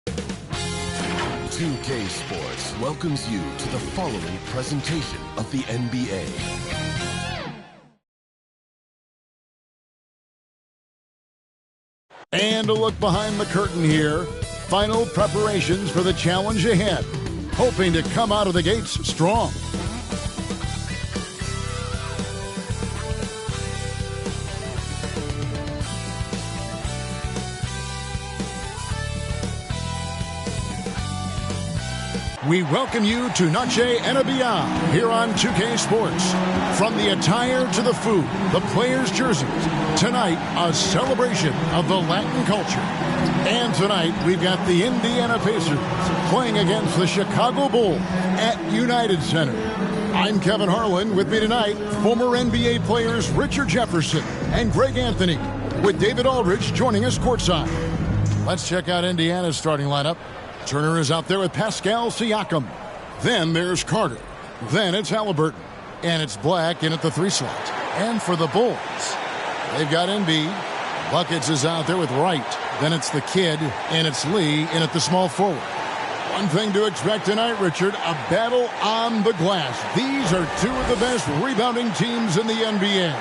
2K Sports welcomes you to the following presentation of the NBA. And a look behind the curtain here. Final preparations for the challenge ahead. Hoping to come out of the gates strong. We welcome you to Noche and Beyond here on 2K Sports. From the attire to the food, the players' jerseys, tonight a celebration of the Latin culture. And tonight we've got the Indiana Pacers playing against the Chicago Bulls at United Center. I'm Kevin Harlan. With me tonight, former NBA players Richard Jefferson and Greg Anthony, with David Aldridge joining us courtside. Let's check out Indiana's starting lineup. Turner is out there with Pascal Siakam. Then there's Carter. Then it's Halliburton. And it's Black in at the 3 slot. And for the Bulls, they've got Embiid. Buckets is out there with Wright. Then it's the kid, and it's Lee in at the small forward. One thing to expect tonight, Richard, a battle on the glass. These are two of the best rebounding teams in the NBA.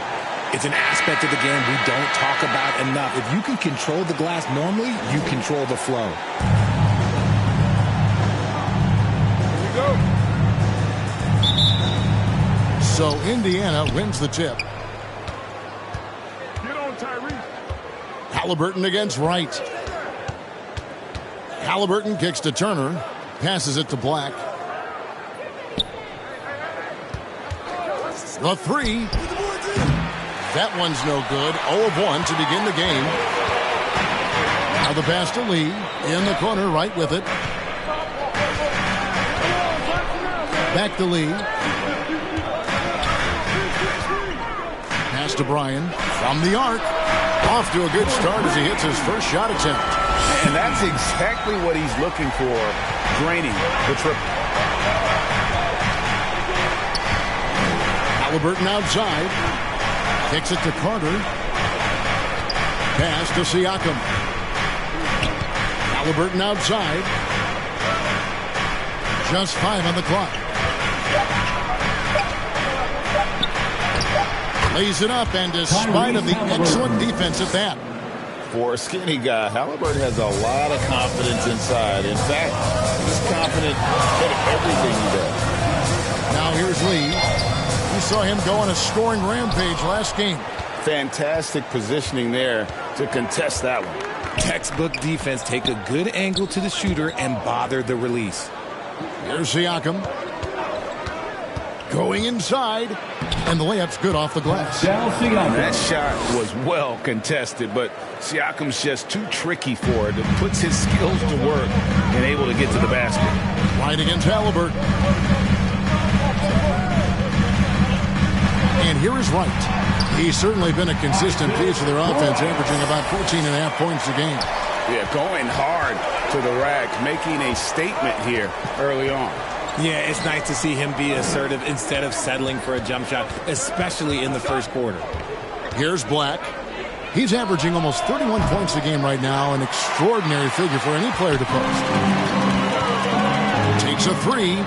It's an aspect of the game we don't talk about enough. If you can control the glass normally, you control the flow. So Indiana wins the tip. Get on, Tyrese. Halliburton against Wright. Halliburton kicks to Turner. Passes it to Black. The 3. That one's no good. 0 of 1 to begin the game. Now the pass to Lee. In the corner, right with it. Back to Lee. Pass to Bryan from the arc. Off to a good start as he hits his first shot attempt. And that's exactly what he's looking for, draining the triple. Halliburton outside. Kicks it to Carter. Pass to Siakam. Halliburton outside. Just 5 on the clock. Lays it up, and despite of the excellent defense at that. For a skinny guy, Halliburton has a lot of confidence inside. In fact, he's confident in everything he does. Now here's Lee. We saw him go on a scoring rampage last game. Fantastic positioning there to contest that one. Textbook defense. Take a good angle to the shooter and bother the release. Here's Siakam. Going inside. And the layup's good off the glass. That shot was well contested, but Siakam's just too tricky for it. It puts his skills to work and able to get to the basket. Right against Halliburton. And here is Wright. He's certainly been a consistent piece of their offense, averaging about 14.5 points a game. Yeah, going hard to the rack, making a statement here early on. Yeah, it's nice to see him be assertive instead of settling for a jump shot, especially in the first quarter. Here's Black. He's averaging almost 31 points a game right now, an extraordinary figure for any player to post. Takes a 3.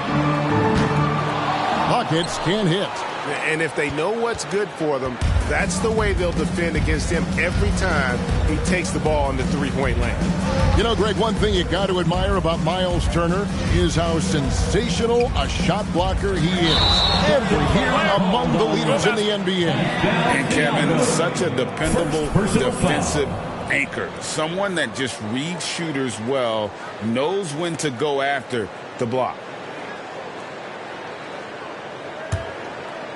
Buckets can't hit. And if they know what's good for them, that's the way they'll defend against him every time he takes the ball in the three-point lane. You know, Greg, one thing you got to admire about Miles Turner is how sensational a shot blocker he is. Every year among the leaders in the NBA. And Kevin, such a dependable defensive anchor. Someone that just reads shooters well, knows when to go after the block.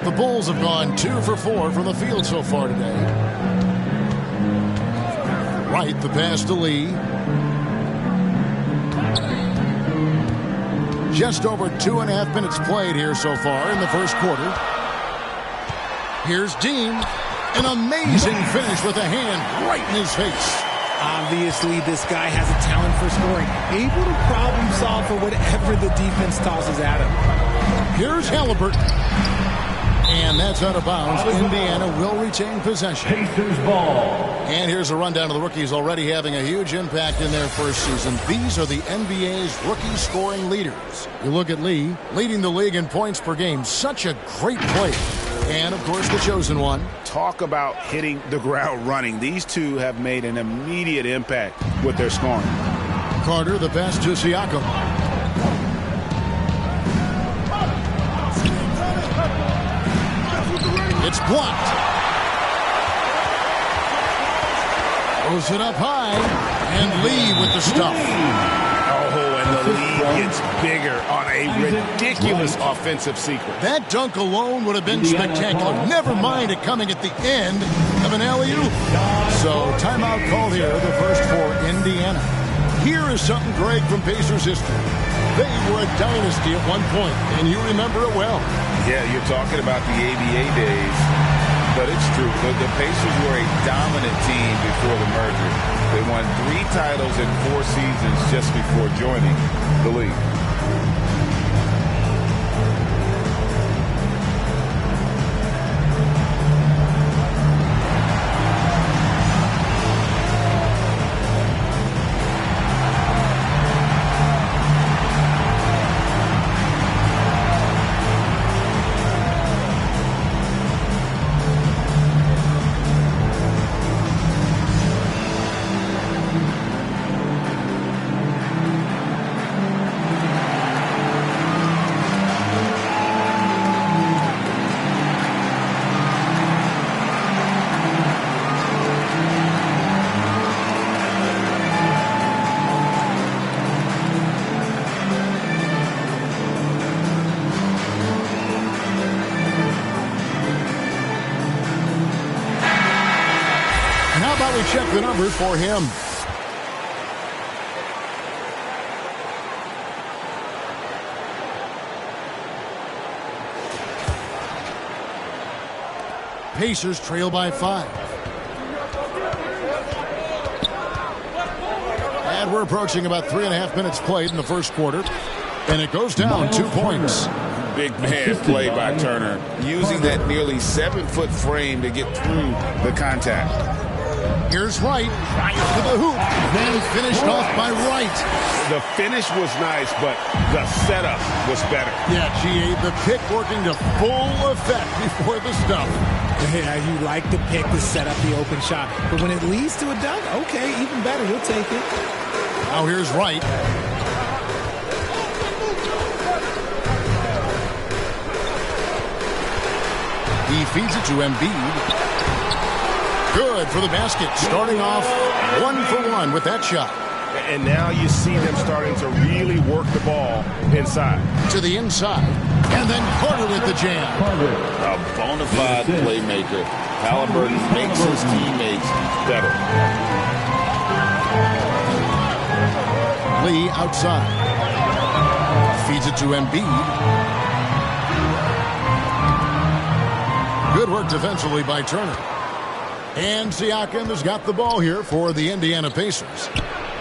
The Bulls have gone 2 for 4 from the field so far today. Right, the pass to Lee. Just over 2.5 minutes played here so far in the first quarter. Here's Dean. An amazing finish with a hand right in his face. Obviously, this guy has a talent for scoring. Able to problem solve for whatever the defense tosses at him. Here's Halliburton. And that's out of bounds. Indiana will retain possession. Pacers ball. And here's a rundown of the rookies already having a huge impact in their first season. These are the NBA's rookie scoring leaders. You look at Lee, leading the league in points per game. Such a great player. And, of course, the chosen one. Talk about hitting the ground running. These two have made an immediate impact with their scoring. Carter, the pass to Siakam. It's blocked. Throws it up high. And Lee with the stuff. Oh, and the lead gets bigger on a ridiculous offensive sequence. That dunk alone would have been spectacular. Never mind it coming at the end of an alley-oop. So timeout called here, the first for Indiana. Here is something, Greg, from Pacers history. They were a dynasty at one point, and you remember it well. Yeah, you're talking about the ABA days, but it's true. The Pacers were a dominant team before the merger. They won 3 titles in 4 seasons just before joining the league. Check the numbers for him. Pacers trail by 5. And we're approaching about 3.5 minutes played in the first quarter. And it goes down 2 points. Big man play by Turner, using that nearly 7-foot frame to get through the contact. Here's Wright, drives to the hoop, then finished off by Wright. The finish was nice, but the setup was better. Yeah, GA, the pick working to full effect before the stuff. Yeah, you like the pick to set up the open shot. But when it leads to a dunk, okay, even better, you'll take it. Now here's Wright. He feeds it to Embiid. Good for the basket. Starting off 1 for 1 with that shot. And now you see them starting to really work the ball inside. To the inside. And then Carter with the jam. A bona fide playmaker. Halliburton makes his teammates better. Lee outside. Feeds it to Embiid. Good work defensively by Turner. And Siakam has got the ball here for the Indiana Pacers.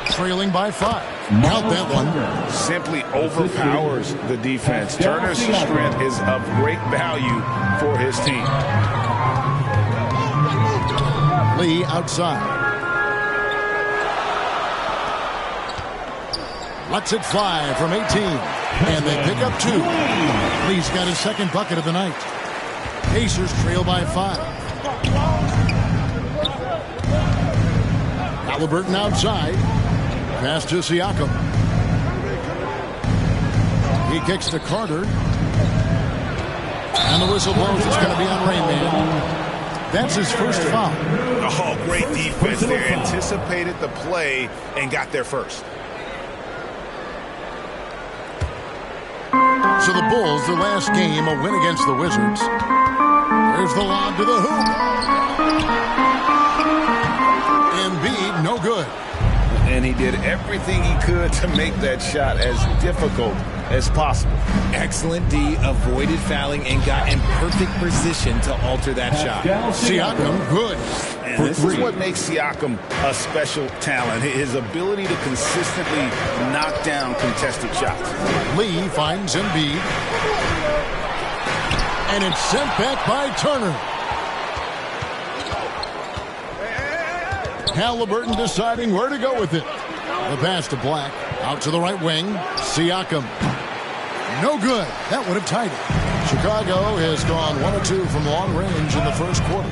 Trailing by 5. Count that one. Simply overpowers the defense. Turner's strength is of great value for his team. Lee outside. Lets it fly from 18. And they pick up 2. Lee's got his second bucket of the night. Pacers trail by 5. Halliburton outside. Pass to Siakam. He kicks to Carter. And the whistle blows. It's going to be on Rain Man. That's his first foul. Oh, great defense there. Anticipated the play and got there first. So the Bulls, their last game, a win against the Wizards. There's the lob to the hoop. Embiid, no good. And he did everything he could to make that shot as difficult as possible. Excellent D, avoided fouling and got in perfect position to alter that shot. Siakam, good. And this is what makes Siakam a special talent, his ability to consistently knock down contested shots. Lee finds Embiid. And it's sent back by Turner. Halliburton deciding where to go with it. The pass to Black. Out to the right wing. Siakam. No good. That would have tied it. Chicago has gone 1 of 2 from long range in the first quarter.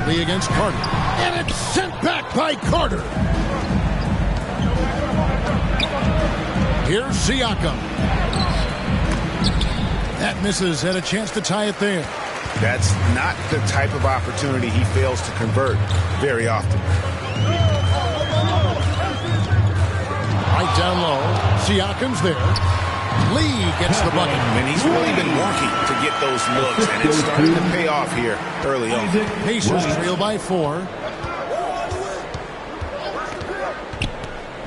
Lee against Carter. And it's sent back by Carter. Here's Siakam. That misses. Had a chance to tie it there. That's not the type of opportunity he fails to convert very often. Right down low. Siakam's there. Lee gets the bucket. And he's really been working to get those looks, and it's starting to pay off here early on. Pacers trail by 4.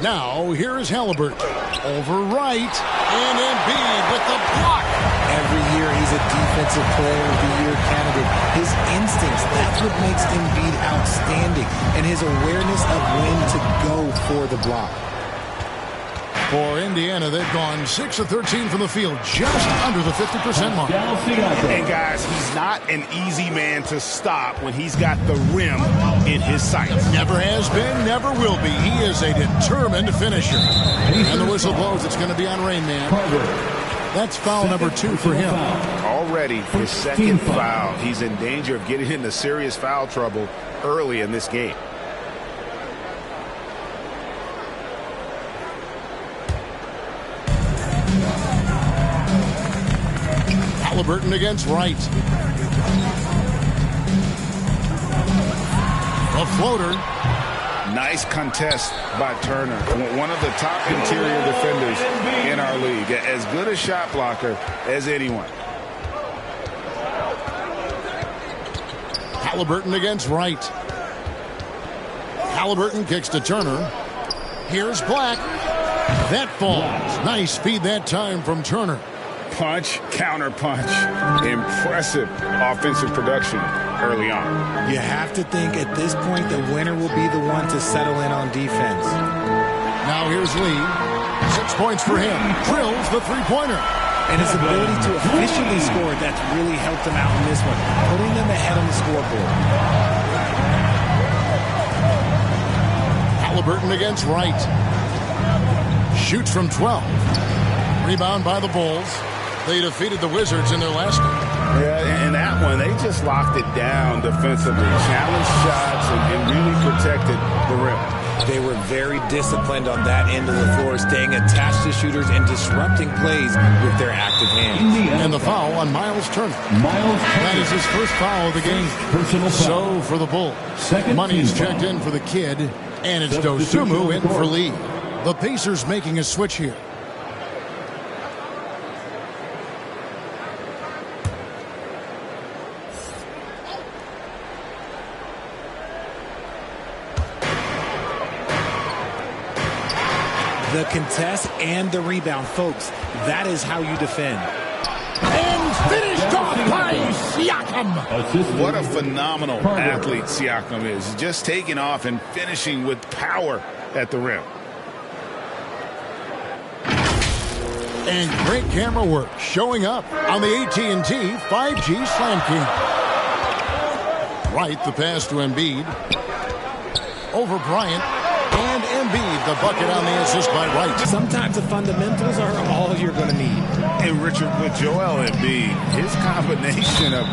Now, here is Halliburton. Over right. And Embiid with the block. Every year he's a defensive player of the year candidate. His instincts, that's what makes Embiid outstanding. And his awareness of when to go for the block. For Indiana, they've gone 6 of 13 from the field, just under the 50% mark. And guys, he's not an easy man to stop when he's got the rim in his sights. Never has been, never will be. He is a determined finisher. And the whistle blows. It's going to be on Rain Man. That's foul number 2 for him. Already his second foul. He's in danger of getting into serious foul trouble early in this game. Halliburton against Wright. A floater. Nice contest by Turner. One of the top interior defenders in our league. As good a shot blocker as anyone. Halliburton against Wright. Halliburton kicks to Turner. Here's Black. That falls. Nice feed that time from Turner. Punch, counter punch. Impressive offensive production early on. You have to think at this point the winner will be the one to settle in on defense. Now here's Lee. 6 points for him. Drills the three-pointer. And his ability to efficiently score, that's really helped him out in this one, putting them ahead on the scoreboard. Halliburton against Wright. Shoots from 12. Rebound by the Bulls. They defeated the Wizards in their last game. Yeah, in that one, they just locked it down defensively. Challenged shots and really protected the rim. They were very disciplined on that end of the floor, staying attached to shooters and disrupting plays with their active hands. And the foul on Miles Turner. That is his first foul of the game. So for the Bulls, money's checked in for the kid, and it's Dosunmu in for Lee. The Pacers making a switch here. The contest and the rebound, folks. That is how you defend. And finished off by Siakam. What a phenomenal athlete Siakam is. Just taking off and finishing with power at the rim. And great camera work showing up on the AT&T 5G Slam King. Right, the pass to Embiid. Over Bryant. And Embiid, the bucket on the assist by Wright. Sometimes the fundamentals are all you're going to need. And Richard, with Joel Embiid, his combination of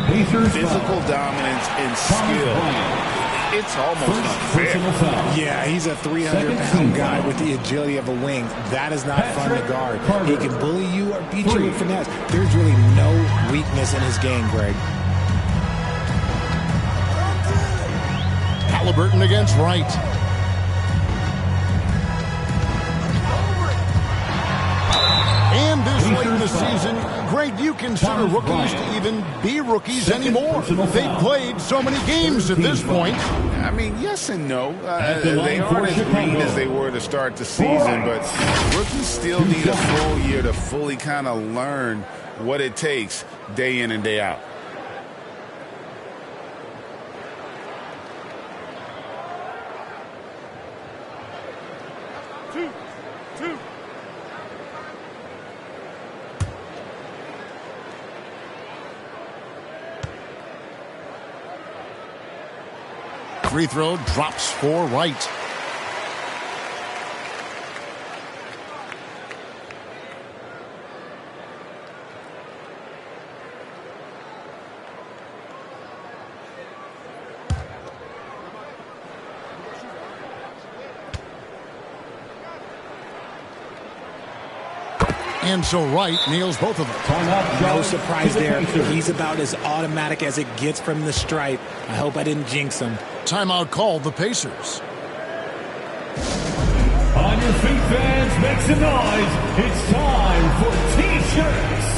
physical dominance and skill, it's almost unfair. Yeah, he's a 300-pound guy with the agility of a wing. That is not fun to guard. He can bully you or beat you with finesse. There's really no weakness in his game, Greg. Halliburton against Wright. And this late in the season, Greg, do you consider rookies to even be rookies anymore? They've played so many games at this point. I mean, yes and no. They aren't as green as they were to start the season, but rookies still need a full year to fully kind of learn what it takes day in and day out. free throw drops for Wright. And so Wright nails both of them. No surprise there. He's about as automatic as it gets from the stripe. I hope I didn't jinx him. Timeout called the Pacers. On your feet, fans, make some noise. It's time for T-shirts.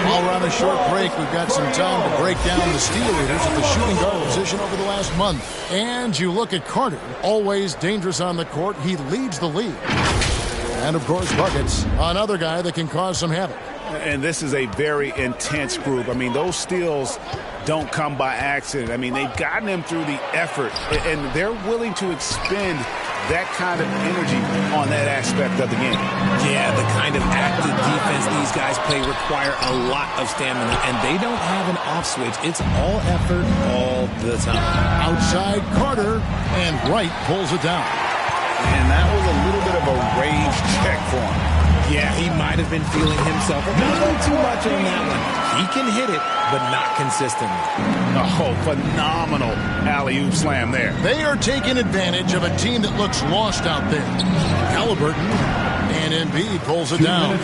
While we're on a short break, we've got some time to break down the steal leaders at the shooting guard position over the last month. And you look at Carter, always dangerous on the court. He leads the league. And, of course, buckets, another guy that can cause some havoc. And this is a very intense group. I mean, those steals don't come by accident. I mean, they've gotten them through the effort, and they're willing to expend that kind of energy on that aspect of the game. Yeah, the kind of active defense these guys play require a lot of stamina, and they don't have an off switch. It's all effort all the time. Outside Carter, and Wright pulls it down. And that was a little bit of a range check for him. Yeah, he might have been feeling himself a little too much on that one. He can hit it, but not consistently. Oh, phenomenal alley-oop slam there. They are taking advantage of a team that looks lost out there. Halliburton, and Embiid pulls it down.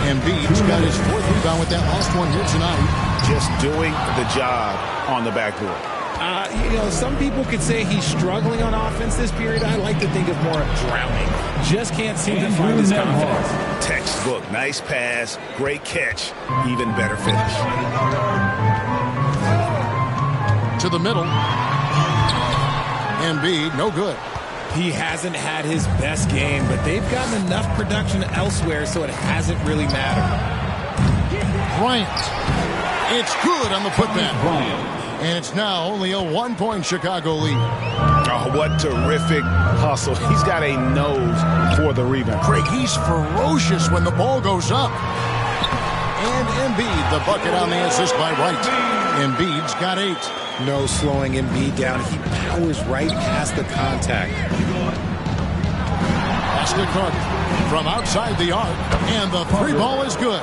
Embiid's got his fourth rebound with that last one here tonight. Just doing the job on the backboard. Some people could say he's struggling on offense this period. I like to think of more of drowning. Just can't seem to find his confidence. Textbook. Nice pass. Great catch. Even better finish. To the middle. Embiid, no good. He hasn't had his best game, but they've gotten enough production elsewhere, so it hasn't really mattered. Bryant. It's good on the putback. And it's now only a 1-point Chicago lead. Oh, what terrific hustle. He's got a nose for the rebound. Craig, he's ferocious when the ball goes up. And Embiid, the bucket on the assist by Wright. Embiid's got 8. No slowing Embiid down. He powers right past the contact. Pass to Carter from outside the arc. And the three ball is good.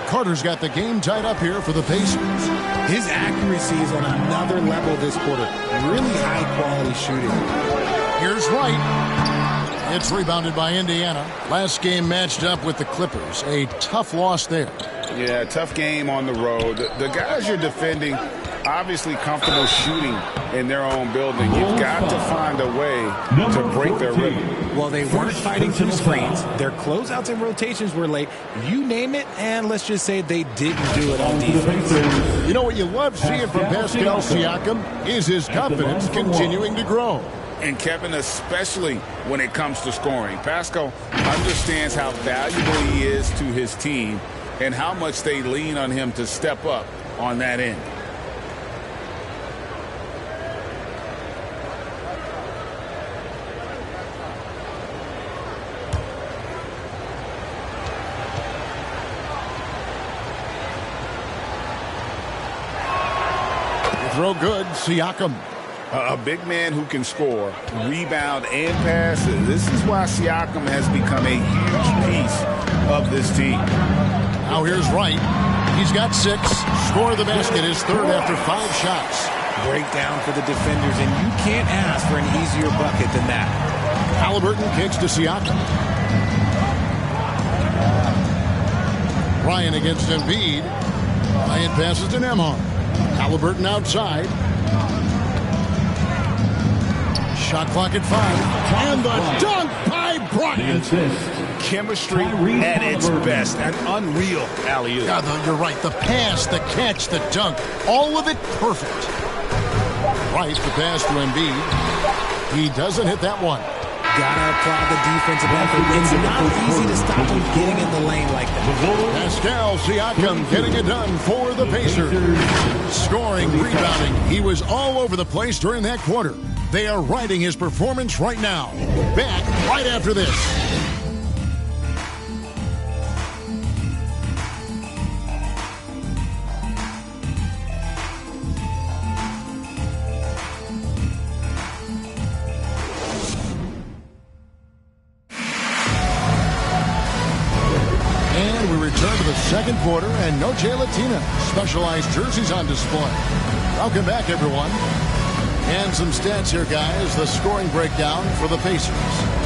Carter's got the game tied up here for the Pacers. His accuracy is on another level this quarter. Really high-quality shooting. Here's Wright. It's rebounded by Indiana. Last game matched up with the Clippers. A tough loss there. Yeah, tough game on the road. The guys you're defending obviously comfortable shooting in their own building. You've got to find a way to break their rhythm. Well, they weren't fighting through screens. Their closeouts and rotations were late. You name it, and let's just say they didn't do it on defense. You know what you love seeing from Pascal Siakam is his confidence continuing to grow. And Kevin, especially when it comes to scoring. Pascal understands how valuable he is to his team and how much they lean on him to step up on that end. Throw good, Siakam. A big man who can score, rebound, and pass. This is why Siakam has become a huge piece of this team. Now here's Wright. He's got 6. Score of the basket is third after 5 shots. Breakdown for the defenders, and you can't ask for an easier bucket than that. Halliburton kicks to Siakam. Ryan against Embiid. Ryan passes to Nembhard. Halliburton outside. Shot clock at 5. And the dunk by Bryant. Chemistry at its best. An unreal alley-oop. Yeah, you're right. The pass, the catch, the dunk. All of it perfect. Right, the pass to Embiid. He doesn't hit that one. Gotta apply the defensive effort. It's not easy to stop him getting in the lane like that. Pascal Siakam getting it done for the Pacers. Scoring, rebounding. He was all over the place during that quarter. They are riding his performance right now. Back right after this. Second quarter, and no Jay Latina. Specialized jerseys on display. Welcome back, everyone. And some stats here, guys. The scoring breakdown for the Pacers.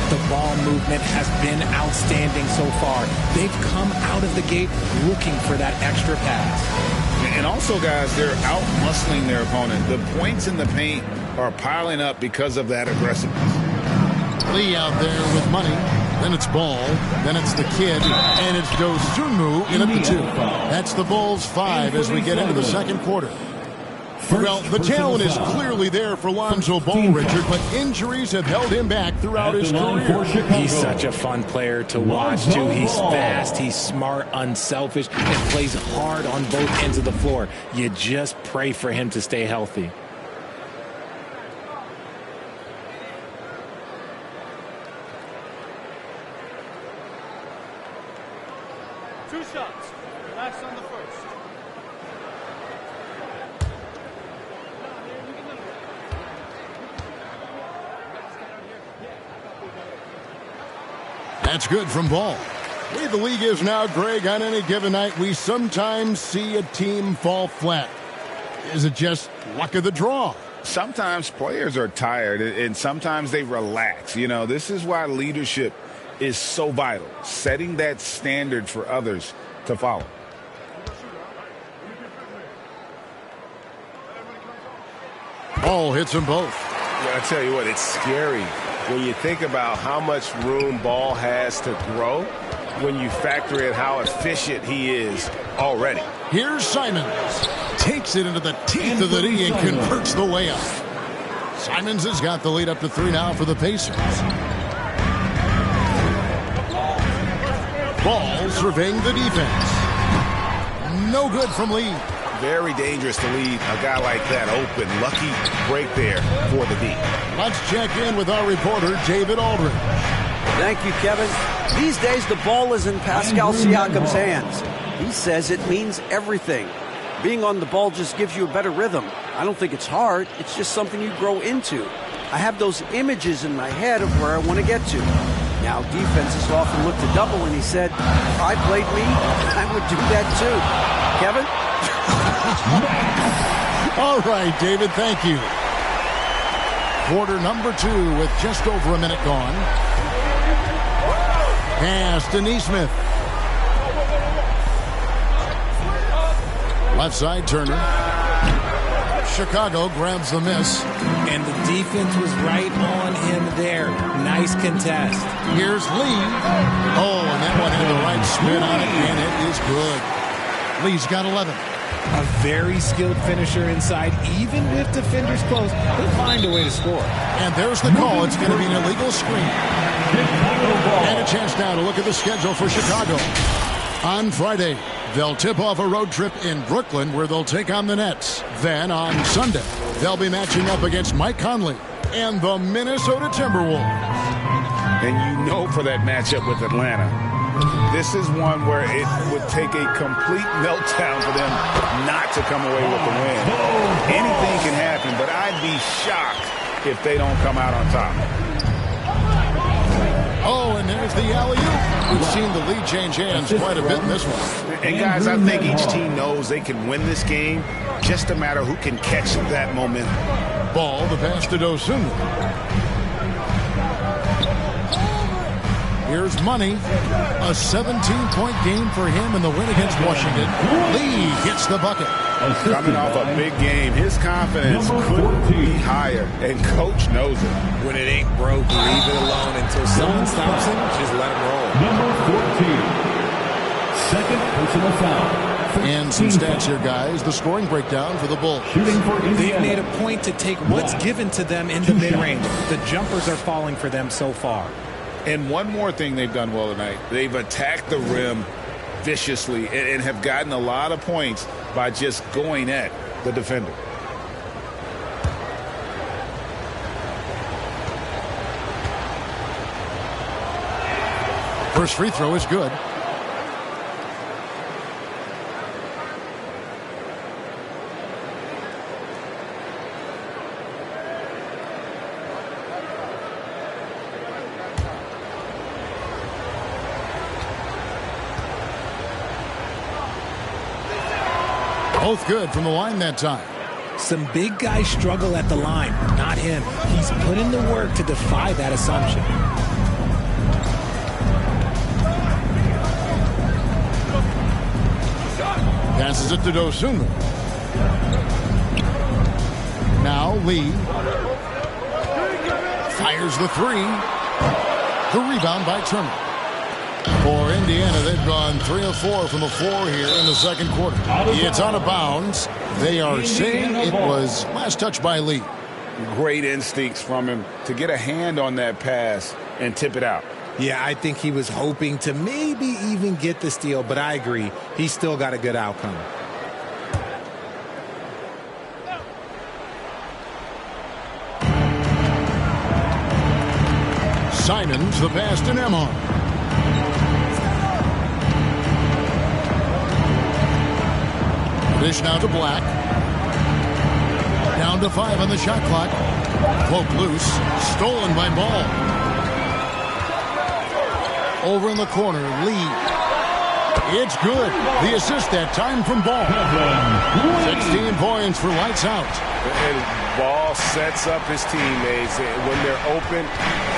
The ball movement has been outstanding so far. They've come out of the gate looking for that extra pass. And also, guys, they're out-muscling their opponent. The points in the paint are piling up because of that aggressiveness. Lee out there with money. Then it's Ball. Then it's the kid. And it's Dosunmu in at the 2. That's the Bulls' 5 as we get into the second quarter. Well, the talent is clearly there for Lonzo Ball, Richard, but injuries have held him back throughout his career. He's such a fun player to watch, too. He's fast, he's smart, unselfish, and plays hard on both ends of the floor. You just pray for him to stay healthy. Two shots. Last on the first. That's good from Ball. The way the league is now, Greg, on any given night, we sometimes see a team fall flat. Is it just luck of the draw? Sometimes players are tired, and sometimes they relax. You know, this is why leadership is so vital, setting that standard for others to follow. Ball hits them both. Yeah, I tell you what, it's scary when you think about how much room Ball has to grow when you factor in how efficient he is already. Here's Simons. Takes it into the teeth of the knee and converts the layup. Simons has got the lead up to 3 now for the Pacers. Ball surveying the defense. No good from Lee. Very dangerous to leave a guy like that open. Lucky break there for the D. Let's check in with our reporter, David Aldridge. Thank you, Kevin. These days, the ball is in Pascal Siakam's hands. He says it means everything. Being on the ball just gives you a better rhythm. I don't think it's hard. It's just something you grow into. I have those images in my head of where I want to get to. Now, defenses often look to double, and he said, if I played me, I would do that too. Kevin? All right, David, thank you. Quarter number 2 with just over a minute gone. Pass to Nesmith. Left side, Turner. Chicago grabs the miss. And the defense was right on him there. Nice contest. Here's Lee. Oh, and that one had the right spin on it, and it is good. Lee's got 11. A very skilled finisher inside. Even with defenders close, he'll find a way to score. And there's the call. It's going to be an illegal screen. And a chance now to look at the schedule for Chicago. On Friday, they'll tip off a road trip in Brooklyn where they'll take on the Nets. Then on Sunday, they'll be matching up against Mike Conley and the Minnesota Timberwolves. And you know for that matchup with Atlanta, This is one where it would take a complete meltdown for them not to come away with the win. Anything can happen, but I'd be shocked if they don't come out on top. Oh, and there's the alley-oop. We've seen the lead change hands quite a bit in this one. And guys, I think each team knows they can win this game. Just a matter who can catch that momentum. Ball, the pass to Dosunmu. Here's Money. A 17-point game for him in the win against Washington. Lee hits the bucket. Coming off a big game, his confidence couldn't be higher, and coach knows it. When it ain't broke, leave it alone until someone stops him. Just let him roll. Number 14. Second personal foul. And some stats here, guys. The scoring breakdown for the Bulls. Shooting for Indiana. They've made a point to take what's given to them in the mid-range. The jumpers are falling for them so far. And one more thing they've done well tonight. They've attacked the rim viciously and have gotten a lot of points by just going at the defender. First free throw is good. Both good from the line that time. Some big guys struggle at the line, not him. He's put in the work to defy that assumption. Passes it to Dosunmu. Now Lee. Fires the three. The rebound by Turner. For Indiana, they've gone 3 of 4 from the floor here in the second quarter. It's out of bounds. They are saying it was last touch by Lee. Great instincts from him to get a hand on that pass and tip it out. Yeah, I think he was hoping to maybe even get the steal, but I agree. He still got a good outcome. Simons, the pass to Nembhard. Dish now to Black. Down to 5 on the shot clock. Poke loose. Stolen by Ball. Over in the corner, Lee. It's good. The assist that time from Ball. 16 points for lights out. And Ball sets up his teammates when they're open,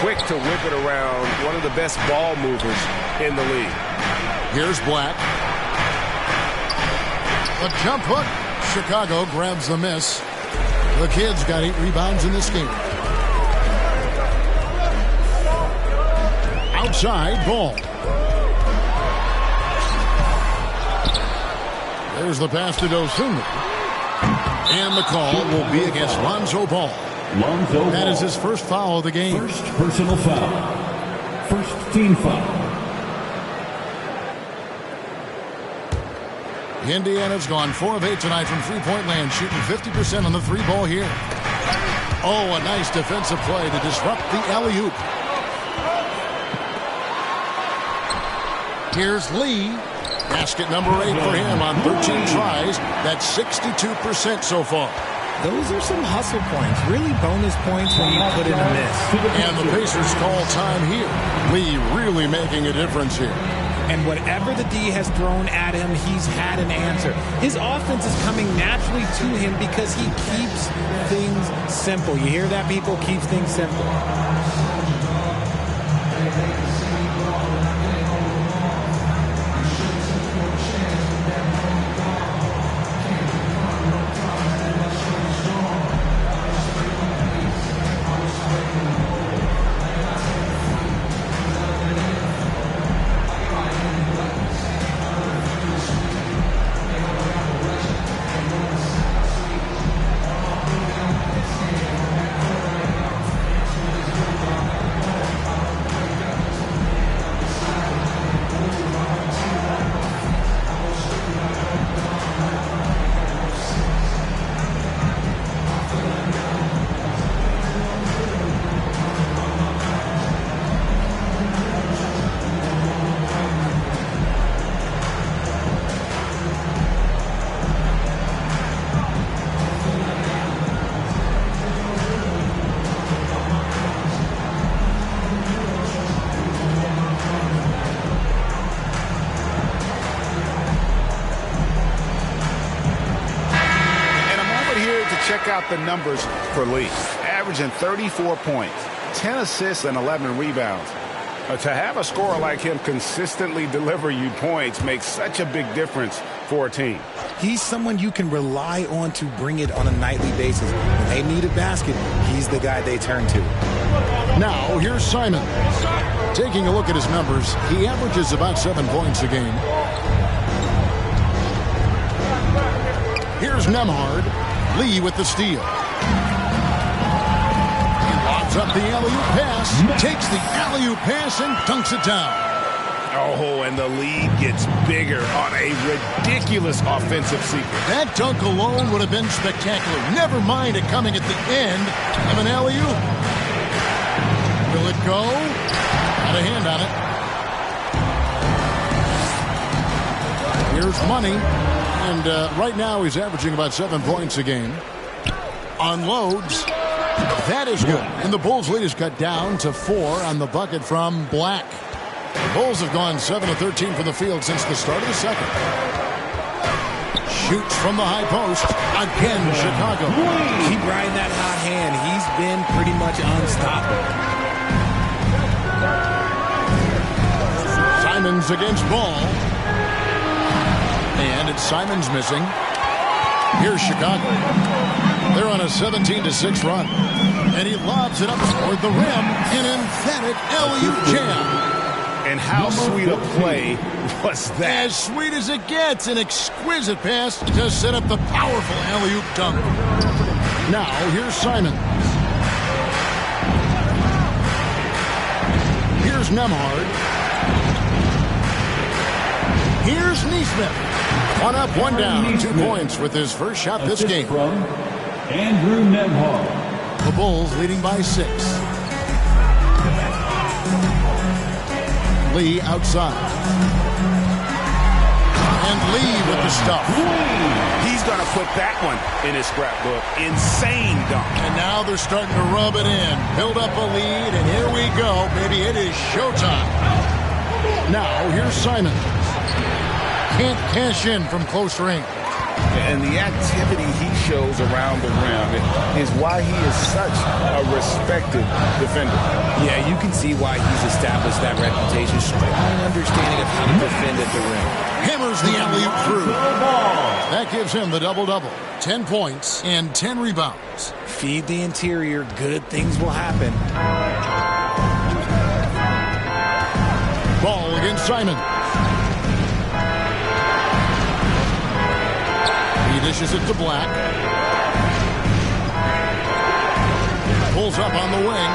quick to whip it around. One of the best ball movers in the league. Here's Black. A jump hook. Chicago grabs the miss. The Kids got 8 rebounds in this game. Outside, Ball. There's the pass to Dosunmu. And the call will be against Lonzo Ball. That is his first foul of the game. First personal foul. First team foul. Indiana's gone 4 of 8 tonight from three-point land, shooting 50% on the three ball here. Oh, a nice defensive play to disrupt the alley-oop. Here's Lee. Basket number 8 for him on 13 tries. That's 62% so far. Those are some hustle points, really bonus points when you put in a miss. And the Pacers call time here. Lee really making a difference here. And whatever the D has thrown at him, he's had an answer. His offense is coming naturally to him because he keeps things simple. You hear that, people? Keeps things simple. check out the numbers for Lee. Averaging 34 points, 10 assists, and 11 rebounds. To have a scorer like him consistently deliver you points makes such a big difference for a team. He's someone you can rely on to bring it on a nightly basis. When they need a basket, he's the guy they turn to. Now, here's Simon. Taking a look at his numbers, he averages about 7 points a game. Here's Nemhard. Lee with the steal. Up the alley-oop pass, takes the alley-oop pass and dunks it down. Oh, and the lead gets bigger on a ridiculous offensive sequence. That dunk alone would have been spectacular. Never mind it coming at the end of an alley-oop. Will it go? Got a hand on it. Here's Money. And right now he's averaging about 7 points a game. Unloads. That is good. And the Bulls' lead is cut down to 4 on the bucket from Black. The Bulls have gone 7 of 13 from the field since the start of the second. Shoots from the high post. Again, Chicago. Keep riding that hot hand. He's been pretty much unstoppable. Simons against Ball. And it's Simons missing. Here's Chicago. They're on a 17-6 run. And he lobs it up toward the rim. An emphatic alley-oop jam. And how sweet a play was that? As sweet as it gets. An exquisite pass to set up the powerful alley-oop dunk. Now, here's Simons. Here's Nemhard. Here's Neesmith. 1 up, 1 down. 2 points with his first shot this game. From Andrew Nemhard. The Bulls leading by 6. Lee outside. And Lee with the stuff. He's going to put that one in his scrapbook. Insane dunk. And now they're starting to rub it in. Build up a lead, and here we go. Baby, it is showtime. Now, here's Simon. Can't cash in from close range. And the activity he shows around the rim is why he is such a respected defender. Yeah, you can see why he's established that reputation. Strong understanding of how to defend at the rim. Hammers the alley-oop through. That gives him the double-double. 10 points and 10 rebounds. Feed the interior. Good things will happen. Ball against Simon. He dishes it to Black. Pulls up on the wing.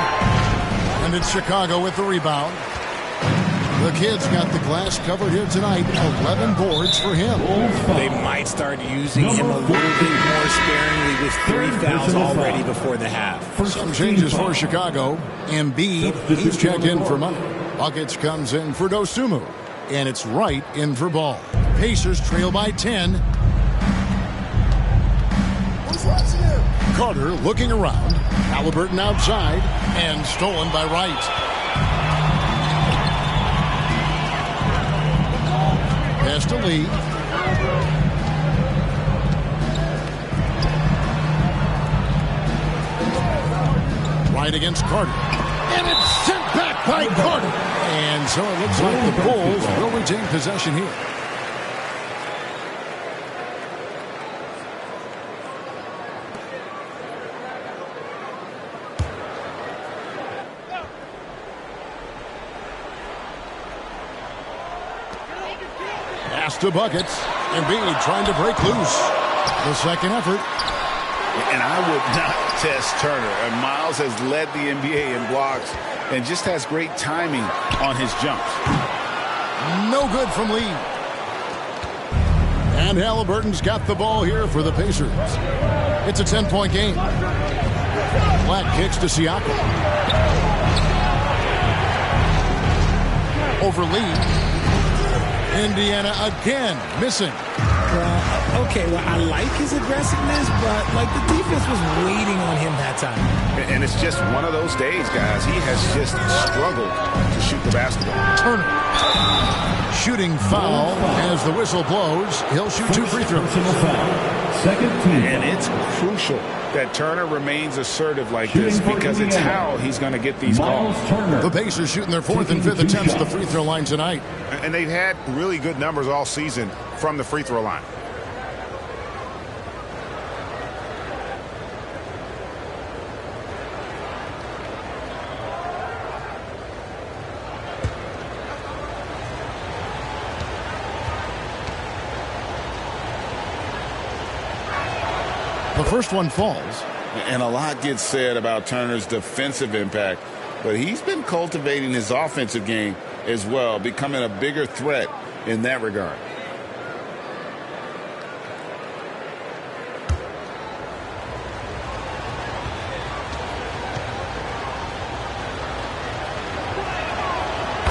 And it's Chicago with the rebound. The kid's got the glass covered here tonight. 11 boards for him. They might start using him a little bit more sparingly with 3 fouls already before the half. Some changes for Chicago. Embiid, he's checked in for money. Buckets comes in for Dosunmu. And it's Wright in for Ball. Pacers trail by 10. Carter looking around. Halliburton outside. And stolen by Wright. Pass to Lee. Wright against Carter. And it's sent back by Carter. And so it looks like the Bulls will retain possession here. Pass to buckets. Embiid trying to break loose. The second effort. And I would not test Turner. And Miles has led the NBA in blocks and just has great timing on his jumps. No good from Lee. And Halliburton's got the ball here for the Pacers. It's a 10-point game. Black kicks to Siakam. Over Lee. Indiana again missing. Okay, well, I like his aggressiveness, but, like, the defense was waiting on him that time. And it's just one of those days, guys. He has just struggled to shoot the basketball. Turner. Shooting foul as the whistle blows. He'll shoot 2 free throws. Second team. And it's crucial that Turner remains assertive like this because it's how he's going to get these calls. The Pacers shooting their 4th and 5th attempts at the free throw line tonight. And they've had really good numbers all season from the free throw line. The first one falls. And a lot gets said about Turner's defensive impact, but he's been cultivating his offensive game as well, becoming a bigger threat in that regard.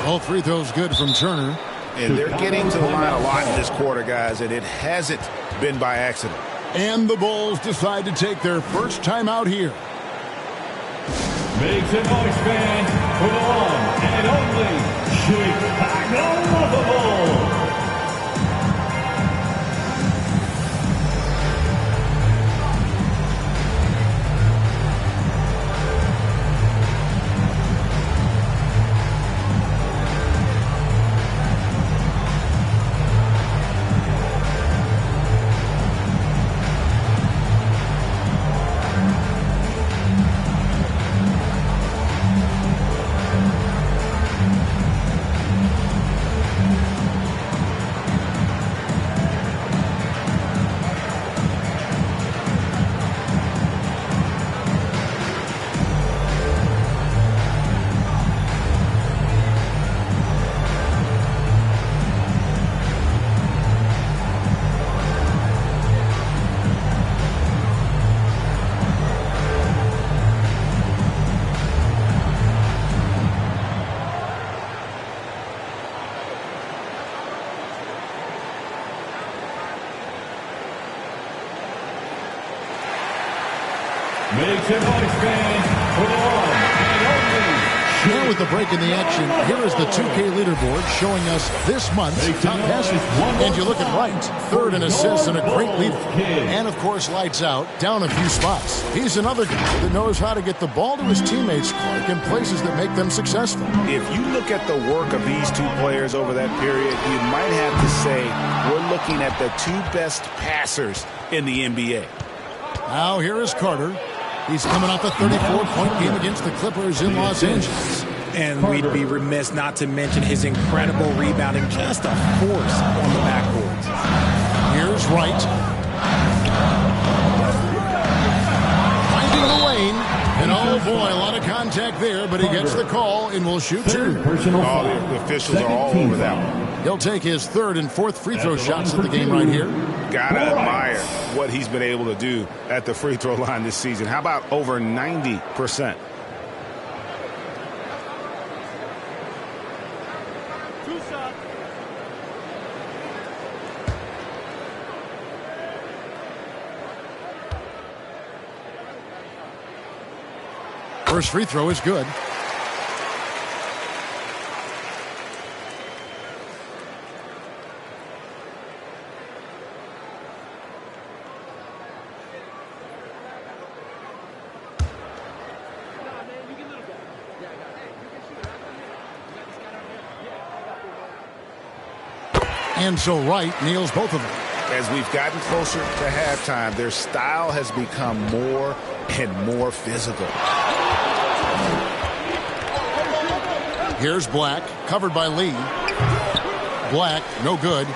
All free throws good from Turner. And they're getting to the line a lot in this quarter, guys, and it hasn't been by accident. And the Bulls decide to take their first time out here. Make some noise, fans, for the one and only Chicago Bulls. Make some noise, fans, for the one and only. Now with the break in the action, here is the 2K leaderboard showing us this month's top passer. And you look at Wright, 3rd in assists and a great leader. And of course, lights out, down a few spots. He's another guy that knows how to get the ball to his teammates, Clark, in places that make them successful. If you look at the work of these two players over that period, you might have to say we're looking at the 2 best passers in the NBA. Now here is Carter. He's coming off a 34-point game against the Clippers in Los Angeles. And we'd be remiss not to mention his incredible rebounding, just a force on the backboards. Here's Wright. Finding the lane. And oh boy, a lot of contact there, but he gets the call and will shoot 2. The officials are all over that one. He'll take his 3rd and 4th free throw shots of the game right here. Gotta admire what he's been able to do at the free throw line this season. How about over 90%? Two shots. First free throw is good. And so Wright nails both of them. As we've gotten closer to halftime, their style has become more and more physical. Here's Black, covered by Lee. Black, no good.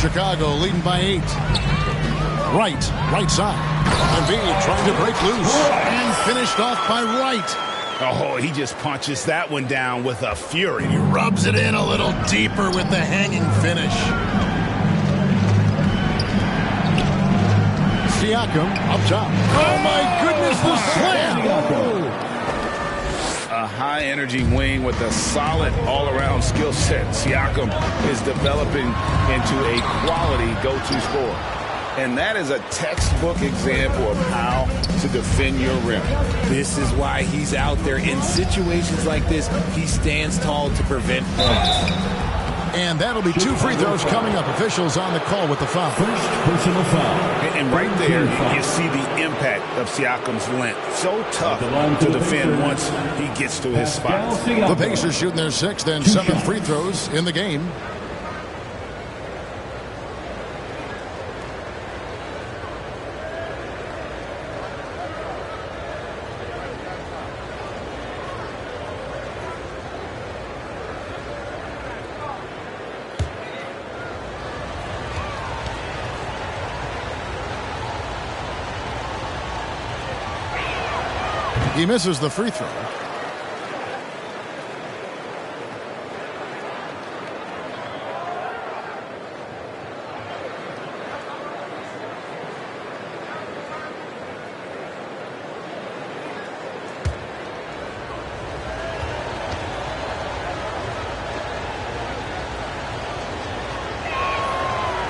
Chicago leading by 8. Right side. Embiid trying to break loose. And finished off by Wright. Oh, he just punches that one down with a fury. He rubs it in a little deeper with the hanging finish. Siakam up top. Oh, my goodness, the slam. high-energy wing with a solid all-around skill set. Siakam is developing into a quality go-to scorer. And that is a textbook example of how to defend your rim. This is why he's out there. In situations like this, he stands tall to prevent points. And that'll be 2 free throws coming up. Officials on the call with the foul. First personal foul. And right there, you see the impact of Siakam's length. So tough to defend once he gets to his spots. The Pacers shooting their 6th and 7th free throws in the game. He misses the free throw.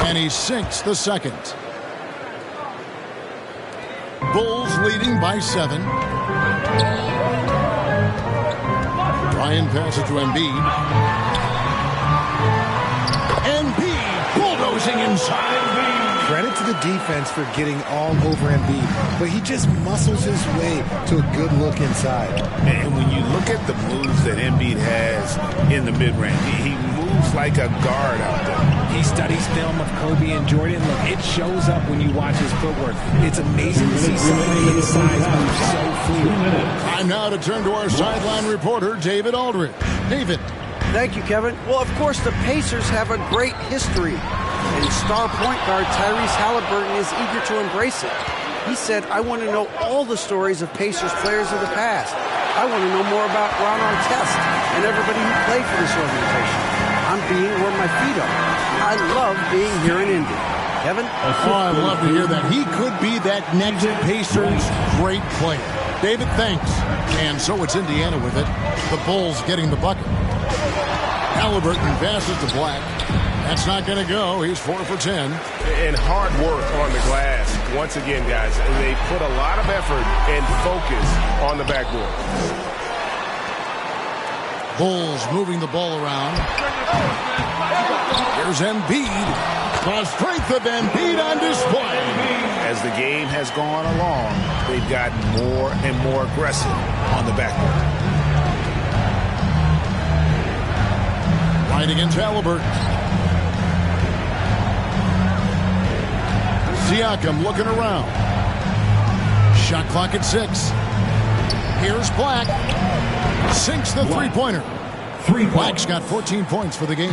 And he sinks the second. Bulls leading by 7. Ryan passes to Embiid. Embiid bulldozing inside. Credit to the defense for getting all over Embiid, but he just muscles his way to a good look inside. And when you look at the moves that Embiid has in the mid-range, he moves like a guard out there. He studies film of Kobe and Jordan. Look, it shows up when you watch his footwork. It's amazing to see somebody his size move so fluid. Time now to turn to our sideline reporter, David Aldridge. David. Thank you, Kevin. Well, of course, the Pacers have a great history, and star point guard Tyrese Halliburton is eager to embrace it. He said, I want to know all the stories of Pacers players of the past. I want to know more about Ron Artest and everybody who played for this organization. I'm being where my feet are. I love being here in Indy. Kevin? Oh, I love to hear that. He could be that next Pacers great player. David, thanks. And so it's Indiana with it. The Bulls getting the bucket. Halliburton passes to Black. That's not going to go. He's 4 for 10. And hard work on the glass. Once again, guys, they put a lot of effort and focus on the backboard. Bulls moving the ball around. Here's Embiid. The strength of Embiid on display. As the game has gone along, they've gotten more and more aggressive on the backboard. Right against Halliburton. Siakam looking around. Shot clock at 6. Here's Black. Sinks the three-pointer. Black's got 14 points for the game.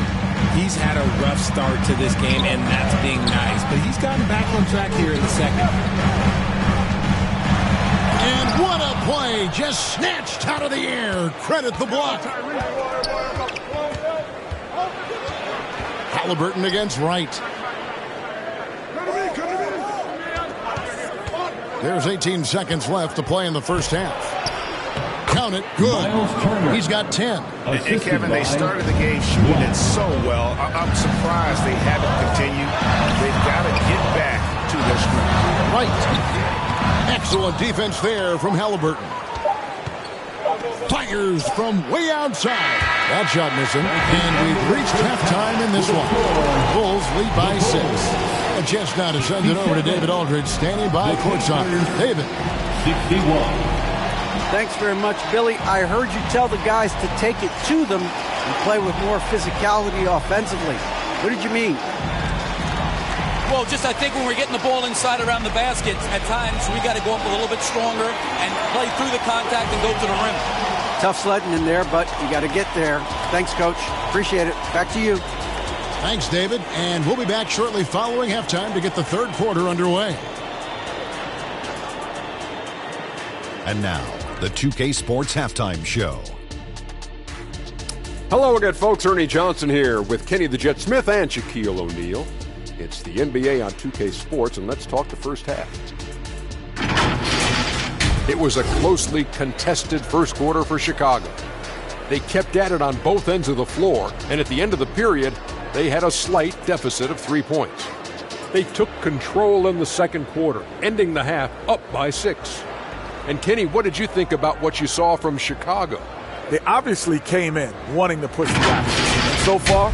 He's had a rough start to this game, and that's being nice. But he's gotten back on track here in the second. And what a play. Just snatched out of the air. Credit the block. Halliburton against Wright. There's 18 seconds left to play in the first half. Count it. Good. He's got 10. And Kevin, they started the game shooting it so well. I'm surprised they haven't continued. They've got to get back to their strength. Right. Excellent defense there from Halliburton. Fires from way outside. That shot missing. And we've reached halftime in this one. Bulls lead by 6. A chance now to send it over to David Aldridge, standing by courtside. David. 61. Thanks very much, Billy. I heard you tell the guys to take it to them and play with more physicality offensively. What did you mean? Well, just I think when we're getting the ball inside around the basket, at times we got to go up a little bit stronger and play through the contact and go to the rim. Tough sledding in there, but you got to get there. Thanks, Coach. Appreciate it. Back to you. Thanks, David. And we'll be back shortly following halftime to get the third quarter underway. And now, the 2K Sports Halftime Show. Hello again, folks. Ernie Johnson here with Kenny the Jet Smith and Shaquille O'Neal. It's the NBA on 2K Sports, and let's talk the first half. It was a closely contested first quarter for Chicago. They kept at it on both ends of the floor, and at the end of the period, they had a slight deficit of 3 points. They took control in the second quarter, ending the half up by 6. And Kenny, what did you think about what you saw from Chicago? They obviously came in wanting to push the action. And so far,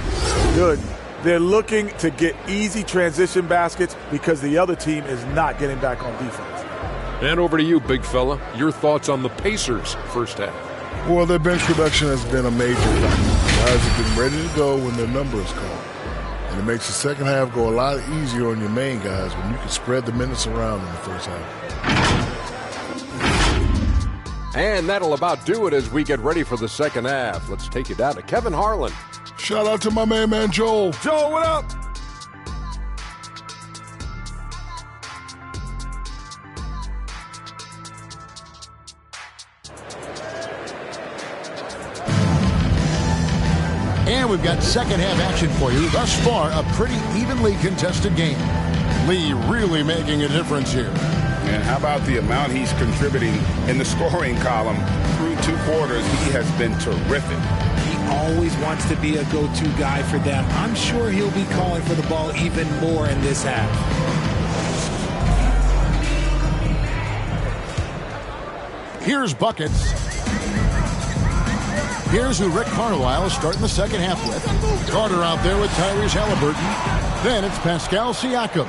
good. They're looking to get easy transition baskets because the other team is not getting back on defense. And over to you, big fella. Your thoughts on the Pacers' first half? Well, their bench production has been a major factor. Guys have been ready to go when their number is called. And it makes the second half go a lot easier on your main guys when you can spread the minutes around in the first half. And that'll about do it as we get ready for the second half. Let's take you down to Kevin Harlan. Shout out to my main man, Joel. Joel, what up? And we've got second half action for you. Thus far, a pretty evenly contested game. Lee really making a difference here. And how about the amount he's contributing in the scoring column through 2 quarters? He has been terrific. He always wants to be a go-to guy for them. I'm sure he'll be calling for the ball even more in this half. Here's buckets. Here's who Rick Carlisle is starting the second half with. Carter out there with Tyrese Halliburton. Then it's Pascal Siakam.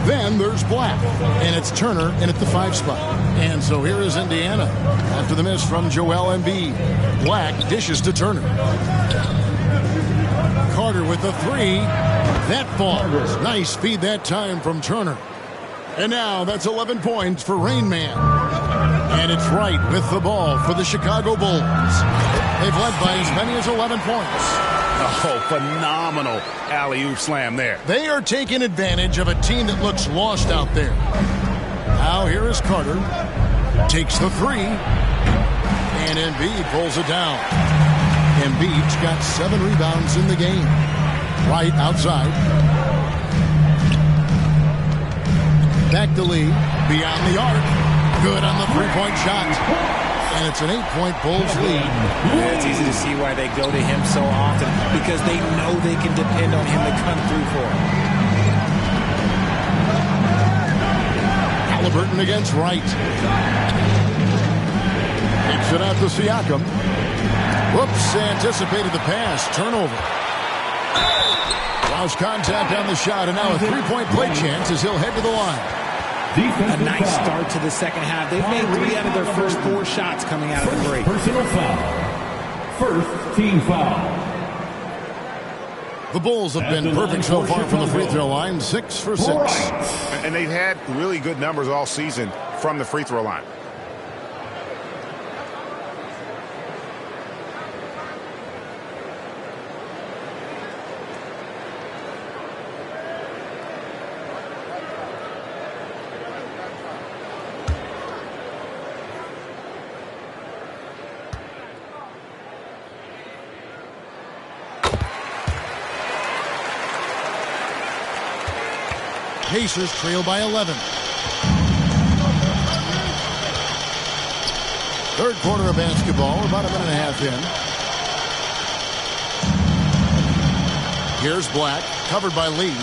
Then there's Black. And it's Turner in at the 5 spot. And so here is Indiana. After the miss from Joel Embiid. Black dishes to Turner. Carter with the 3. That falls. Nice feed that time from Turner. And now that's 11 points for Rain Man. And it's Wright with the ball for the Chicago Bulls. They've led by as many as 11 points. Oh, phenomenal alley-oop slam there. They are taking advantage of a team that looks lost out there. Now here is Carter. Takes the 3. And Embiid pulls it down. Embiid's got 7 rebounds in the game. Wright outside. Back to Lee. Beyond the arc. Good on the 3-point shot. And it's an 8-point Bulls lead. Yeah, it's easy to see why they go to him so often, because they know they can depend on him to come through for them. Halliburton against Wright. Kicks it out to Siakam. Whoops, anticipated the pass. Turnover. Lost contact on the shot, and now a 3-point play chance as he'll head to the line. A nice start to the second half. They've made 3 out of their first 4 shots coming out of the break. Personal foul. First team foul. The Bulls have been perfect so far from the free throw line. 6 for 6. And they've had really good numbers all season from the free throw line. Pacers trail by 11. Third quarter of basketball, about a minute and a half in. Here's Black, covered by Lee.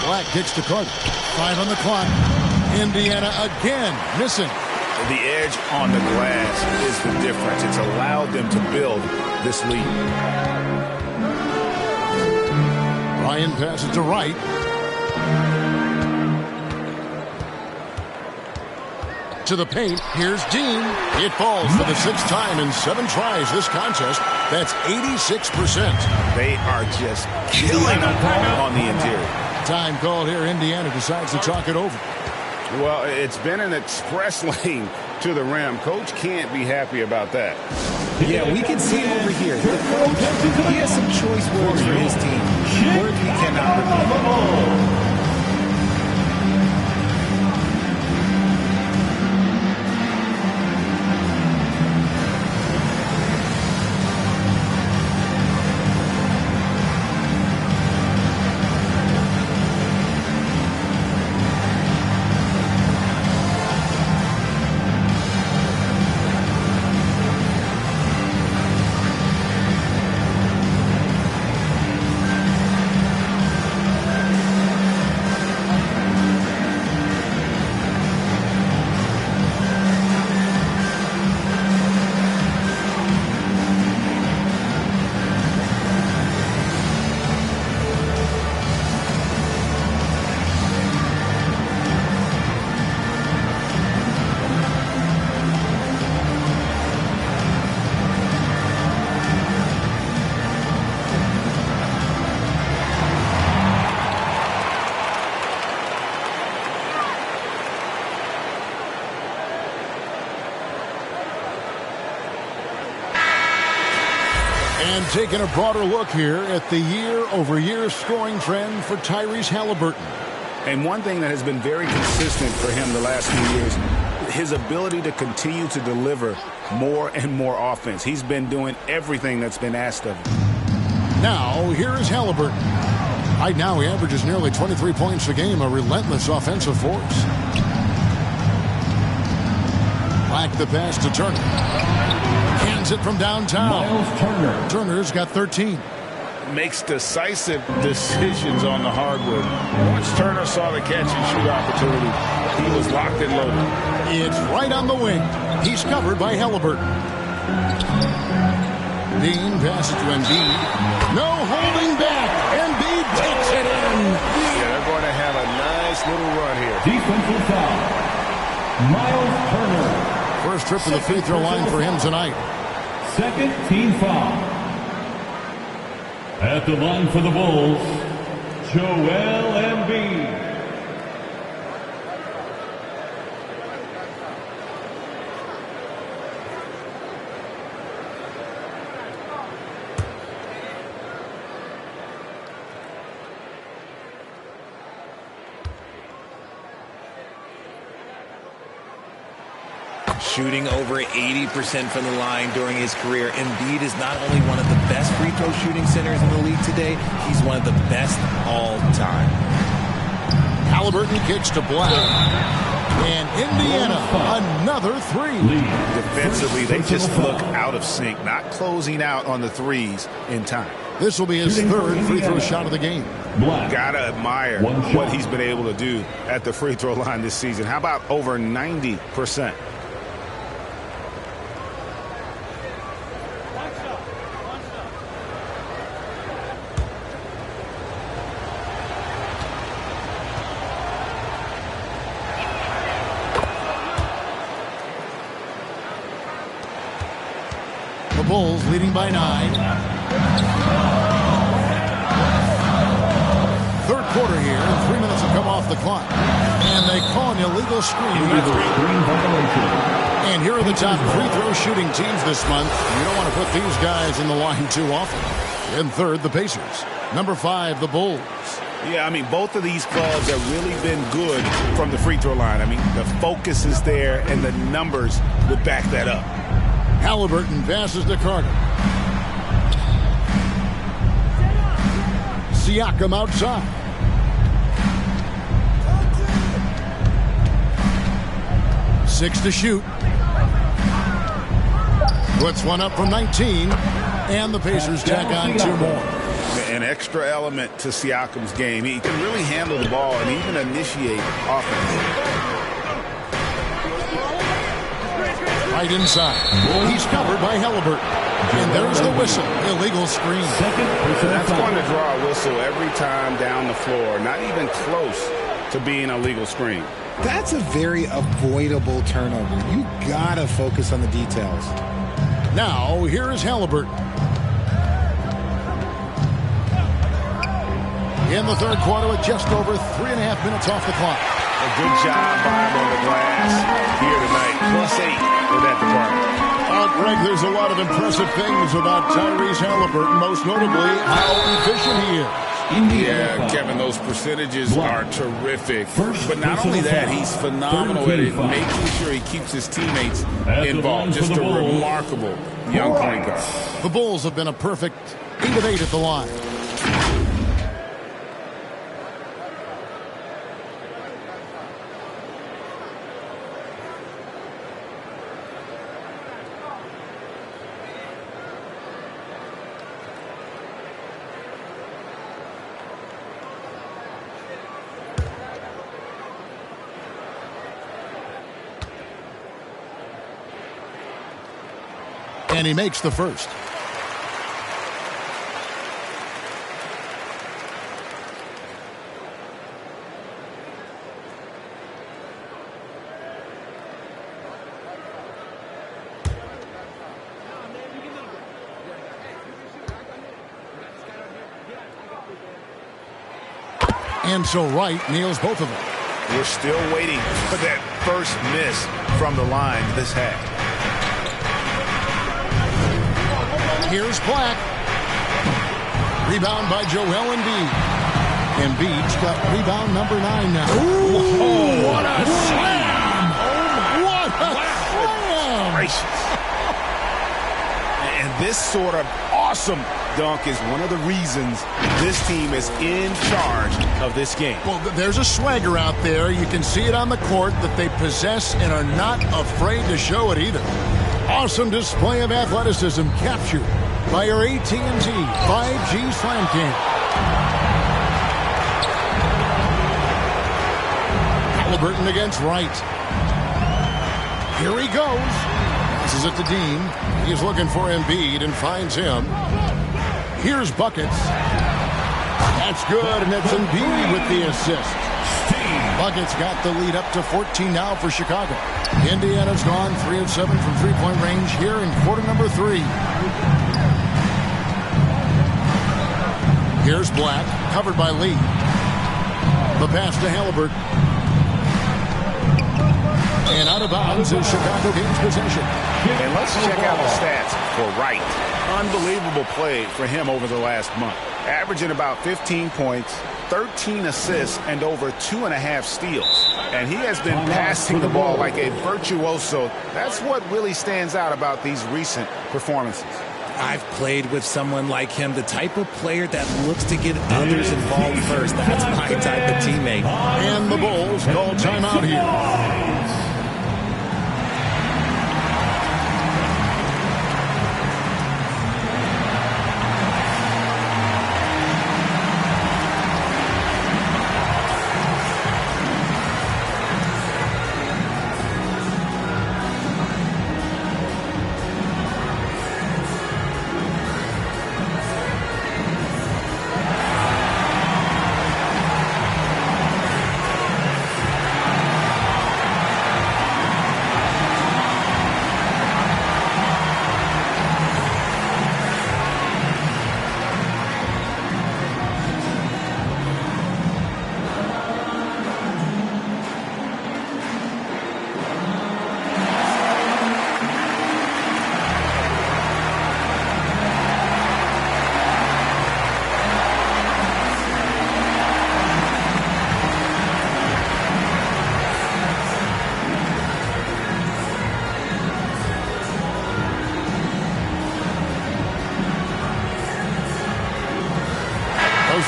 Black kicks to Carter. 5 on the clock. Indiana again missing. The edge on the glass is the difference. It's allowed them to build this lead. Ryan passes to Wright. To the paint. Here's Dean. It falls for the 6th time in 7 tries this contest. That's 86%. They are just killing them on the interior. Time called here. Indiana decides to talk it over. Well, it's been an express lane to the rim. Coach can't be happy about that. Yeah, we can see over here. The coach, he has some choice words for his team. Words we cannot repeat. Taking a broader look here at the year-over-year scoring trend for Tyrese Halliburton. And one thing that has been very consistent for him the last few years, his ability to continue to deliver more and more offense. He's been doing everything that's been asked of him. Now, here is Halliburton. Right now, he averages nearly 23 points a game, a relentless offensive force. Back the pass to Turner. Hands it from downtown. Miles Turner. Turner's got 13. Makes decisive decisions on the hardwood. Once Turner saw the catch-and-shoot opportunity, he was locked and loaded. It's right on the wing. He's covered by Halliburton. Dean passes to Embiid. No holding back. Embiid takes it in. Yeah, they're going to have a nice little run here. Defensive foul. Miles Turner. First trip to the free throw line for him tonight. Second team foul. At the line for the Bulls, Joel Embiid. Shooting over 80% from the line during his career, Embiid is not only one of the best free throw shooting centers in the league today, he's one of the best all time. Halliburton kicks to Black. And Indiana, another three. Defensively, they just look out of sync, not closing out on the threes in time. This will be his third free throw shot of the game. Gotta admire what he's been able to do at the free throw line this season. How about over 90%? Bulls leading by 9. Third quarter here, and 3 minutes have come off the clock. And they call an illegal screen. And here are the top free throw shooting teams this month. You don't want to put these guys in the line too often. In third, the Pacers. Number 5, the Bulls. Yeah, I mean, both of these clubs have really been good from the free throw line. I mean, the focus is there, and the numbers would back that up. Halliburton passes to Carter. Siakam outside. Six to shoot. Puts one up from 19. And the Pacers tack on 2 more. An extra element to Siakam's game. He can really handle the ball and even initiate offense. Right inside. He's covered by Halliburton. And there's the whistle. Illegal screen. That's going to draw a whistle every time down the floor. Not even close to being a legal screen. That's a very avoidable turnover. You got to focus on the details. Now, here is Halliburton. In the third quarter with just over 3.5 minutes off the clock. A good job by him on the glass here tonight. +8 for that department. Greg, there's a lot of impressive things about Tyrese Halliburton, most notably how efficient he is. Yeah, Kevin, those percentages are terrific. But not only that, he's phenomenal at it, making sure he keeps his teammates involved. Just a remarkable young point guard. The Bulls have been a perfect 8 of 8 at the line. And he makes the first. And so Wright nails both of them. We're still waiting for that first miss from the line this half. Here's Black. Rebound by Joel Embiid. Embiid's got rebound number 9 now. Ooh, what a slam! What a slam! Gracious. And this sort of awesome dunk is one of the reasons this team is in charge of this game. Well, there's a swagger out there. You can see it on the court that they possess and are not afraid to show it either. Awesome display of athleticism captured by our AT&T 5G Slam Cam. Halliburton against Wright. Here he goes. Passes it to Dean. He's looking for Embiid and finds him. Here's buckets. That's good, and that's Embiid with the assist. Buckets got the lead up to 14 now for Chicago. Indiana's gone 3 of 7 from three-point range here in quarter number 3. Here's Black, covered by Lee. The pass to Halliburton. And out of bounds is Chicago gains possession. And let's check out the stats for Wright. Unbelievable play for him over the last month. Averaging about 15 points, 13 assists, and over 2.5 steals. And he has been passing the ball like a virtuoso. That's what really stands out about these recent performances. I've played with someone like him, the type of player that looks to get others involved first. That's my type of teammate. And the Bulls call timeout here.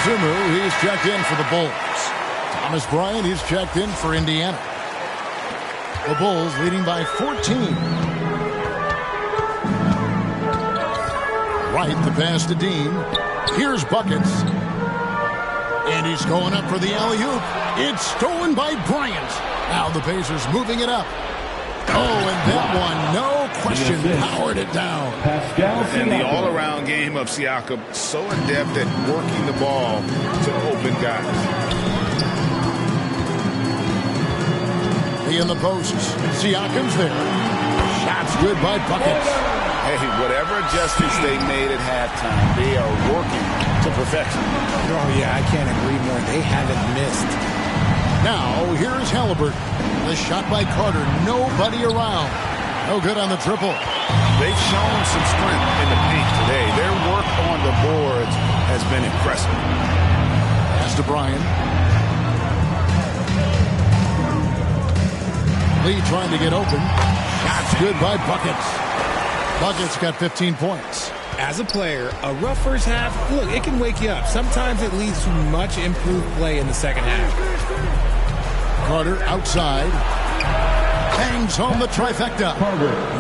He's checked in for the Bulls. Thomas Bryant, he's checked in for Indiana. The Bulls leading by 14. Wright, the pass to Dean. Here's buckets. And he's going up for the alley-oop. It's stolen by Bryant. Now the Pacers moving it up. Oh, and that one, no question, powered it down. And the all-around game of Siakam, so adept at working the ball to open guys. He in the post. Siakam's there. Shots good by buckets. Hey, whatever adjustments they made at halftime, they are working to perfection. Oh, yeah, I can't agree more. They haven't missed. Now, here's Halliburton. The shot by Carter. Nobody around. No good on the triple. They've shown some strength in the paint today. Their work on the boards has been impressive. Pass to Bryant. Lee trying to get open. Shots good by Buckets. Buckets got 15 points. As a player, a rough first half, look, it can wake you up. Sometimes it leads to much improved play in the second half. Carter outside. Hangs home the trifecta.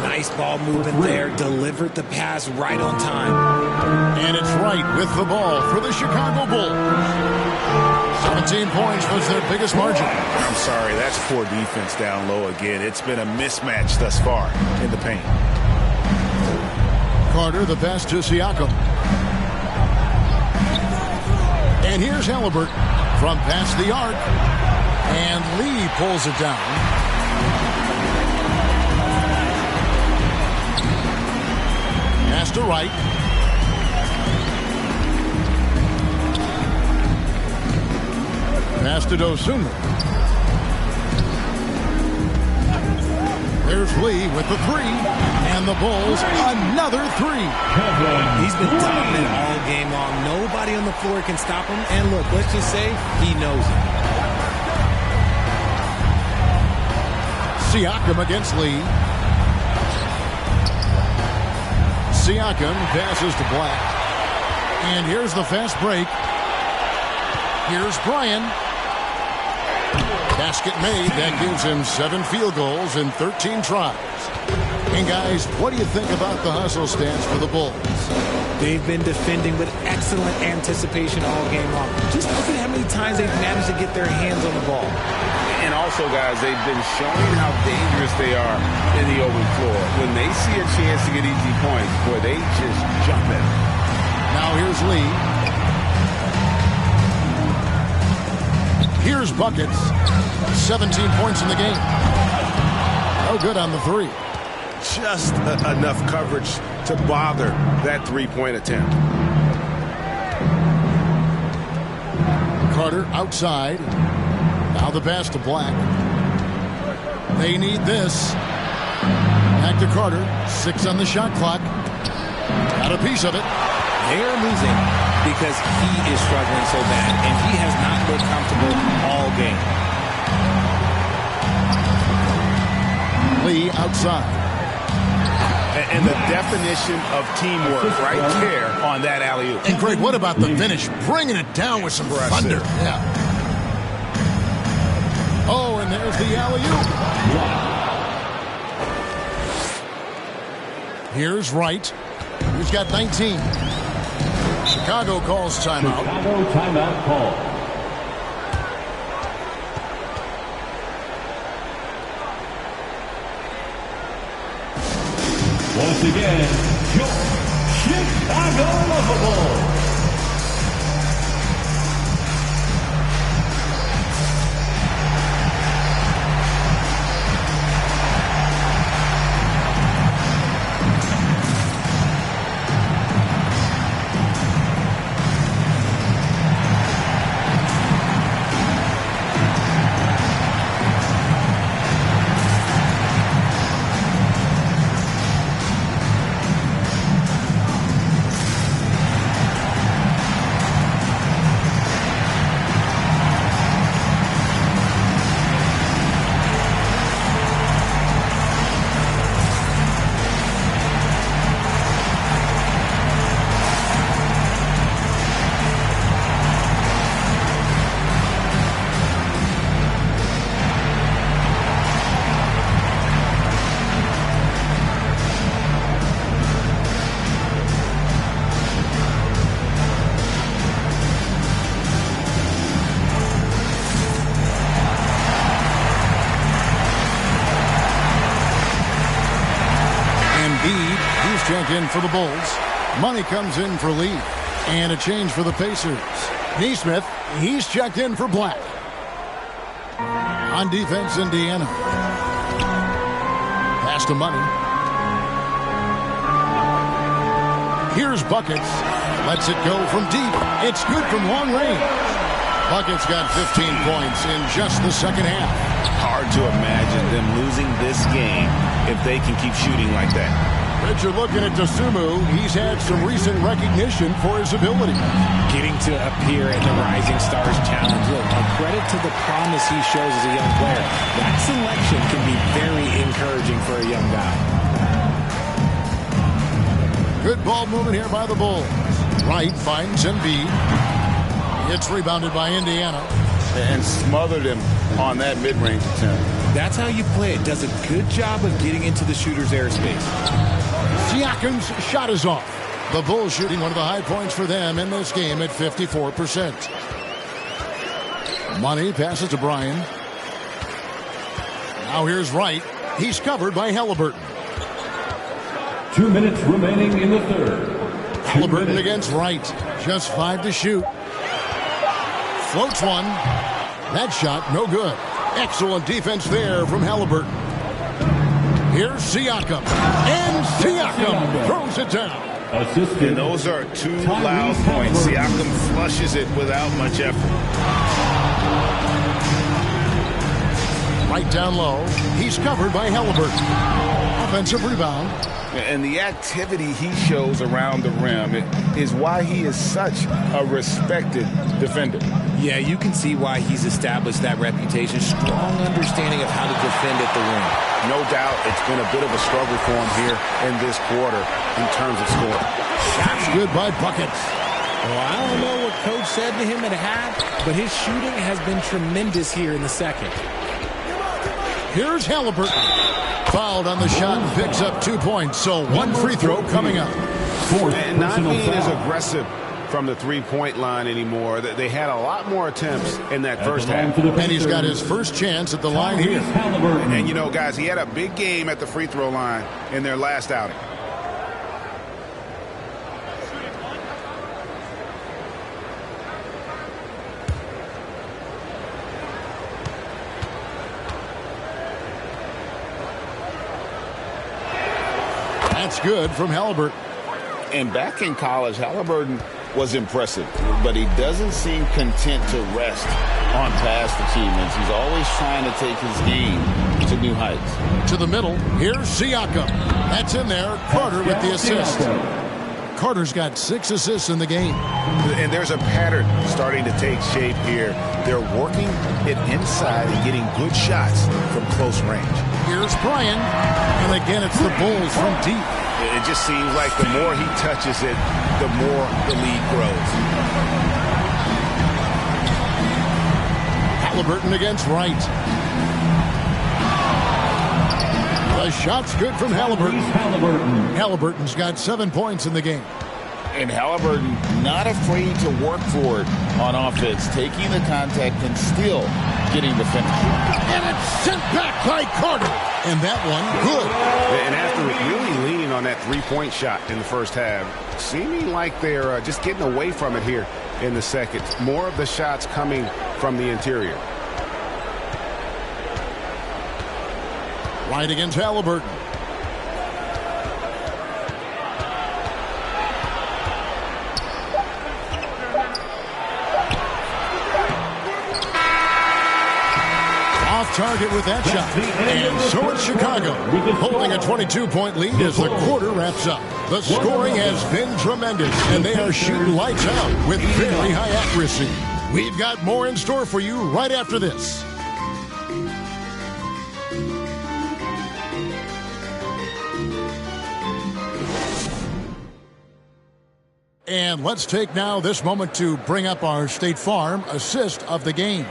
Nice ball movement there. Delivered the pass right on time. And it's Wright with the ball for the Chicago Bulls. 17 points was their biggest margin. I'm sorry, that's poor defense down low again. It's been a mismatch thus far in the paint. Carter, the pass to Siakam. And here's Halliburton from past the arc. And Lee pulls it down. Pass to Wright. Pass to Dosunmu. There's Lee with the three. And the Bulls, another three. He's been dominant all game long. Nobody on the floor can stop him. And look, let's just say he knows it. Siakam against Lee. Siakam passes to Black. And here's the fast break. Here's Bryan. Basket made. That gives him 7 field goals in 13 tries. And guys, what do you think about the hustle stance for the Bulls? They've been defending with excellent anticipation all game long. Just look at how many times they've managed to get their hands on the ball. And also, guys, they've been showing how dangerous they are in the open floor. When they see a chance to get easy points, boy, they just jump in. Now here's Lee. Here's buckets. 17 points in the game. No good on the three. Just enough coverage to bother that three-point attempt. Carter outside. Now the pass to Black. They need this. Back to Carter. 6 on the shot clock. Got a piece of it. They're losing because he is struggling so bad, and he has not looked comfortable all game. Lee outside. And the definition of teamwork right there on that alley-oop. And Greg, what about the finish? Bringing it down with some thunder. Yeah. Oh, and there's the alley-oop. Here's Wright. He's got 19. Chicago calls timeout. Chicago timeout call. Once again, your Chicago Bulls. Check in for the Bulls. Money comes in for Lee. And a change for the Pacers. Neesmith, he's checked in for Black. On defense, Indiana. Pass to Money. Here's Buckets. Lets it go from deep. It's good from long range. Buckets got 15 points in just the second half. Hard to imagine them losing this game if they can keep shooting like that. But you're looking at Dosunmu. He's had some recent recognition for his ability. Getting to appear at the Rising Stars Challenge. Look, a credit to the promise he shows as a young player. That selection can be very encouraging for a young guy. Good ball movement here by the Bulls. Wright finds Embiid. It's rebounded by Indiana. And smothered him on that mid-range attempt. That's how you play it. Does a good job of getting into the shooter's airspace. Siakam's shot is off. The Bulls shooting one of the high points for them in this game at 54%. Money passes to Bryan. Now here's Wright. He's covered by Halliburton. 2 minutes remaining in the third. Halliburton against Wright. Just 5 to shoot. Floats one. That shot, no good. Excellent defense there from Halliburton. Here's Siakam. And Siakam throws it down. And those are 2 loud points. Siakam flushes it without much effort. Right down low. He's covered by Halliburton. Offensive rebound. And the activity he shows around the rim is why he is such a respected defender. Yeah, you can see why he's established that reputation. Strong understanding of how to defend at the rim. No doubt it's been a bit of a struggle for him here in this quarter in terms of scoring. Shots good by Buckets. Well, I don't know what Coach said to him at half, but his shooting has been tremendous here in the second. Here's Halliburton. Fouled on the shot and picks up 2 points, so one free throw coming up. And not being as aggressive from the three-point line anymore. They had a lot more attempts in that first half. And he's got his first chance at the line here. And, you know, guys, he had a big game at the free throw line in their last outing. That's good from Halliburton. And back in college, Halliburton was impressive, but he doesn't seem content to rest on past achievements. He's always trying to take his game to new heights. To the middle, here's Siakam. That's in there. Carter with the assist. Carter's got 6 assists in the game. And there's a pattern starting to take shape here. They're working it inside and getting good shots from close range. Here's Bryan. And again, it's the Bulls from deep. It just seems like the more he touches it, the more the lead grows. Halliburton against Wright. The shot's good from Halliburton. Halliburton's got 7 points in the game. And Halliburton not afraid to work for it on offense, taking the contact and still getting the finish. And it's sent back by Carter. And that one, good. And after really leaning on that three-point shot in the first half, seeming like they're just getting away from it here in the second. More of the shots coming from the interior. Right against Halliburton. Off target with that shot. And so it's Chicago, holding a 22-point lead as the quarter wraps up. The scoring has been tremendous, and they are shooting lights out with very high accuracy. We've got more in store for you right after this. And let's take now this moment to bring up our State Farm assist of the game.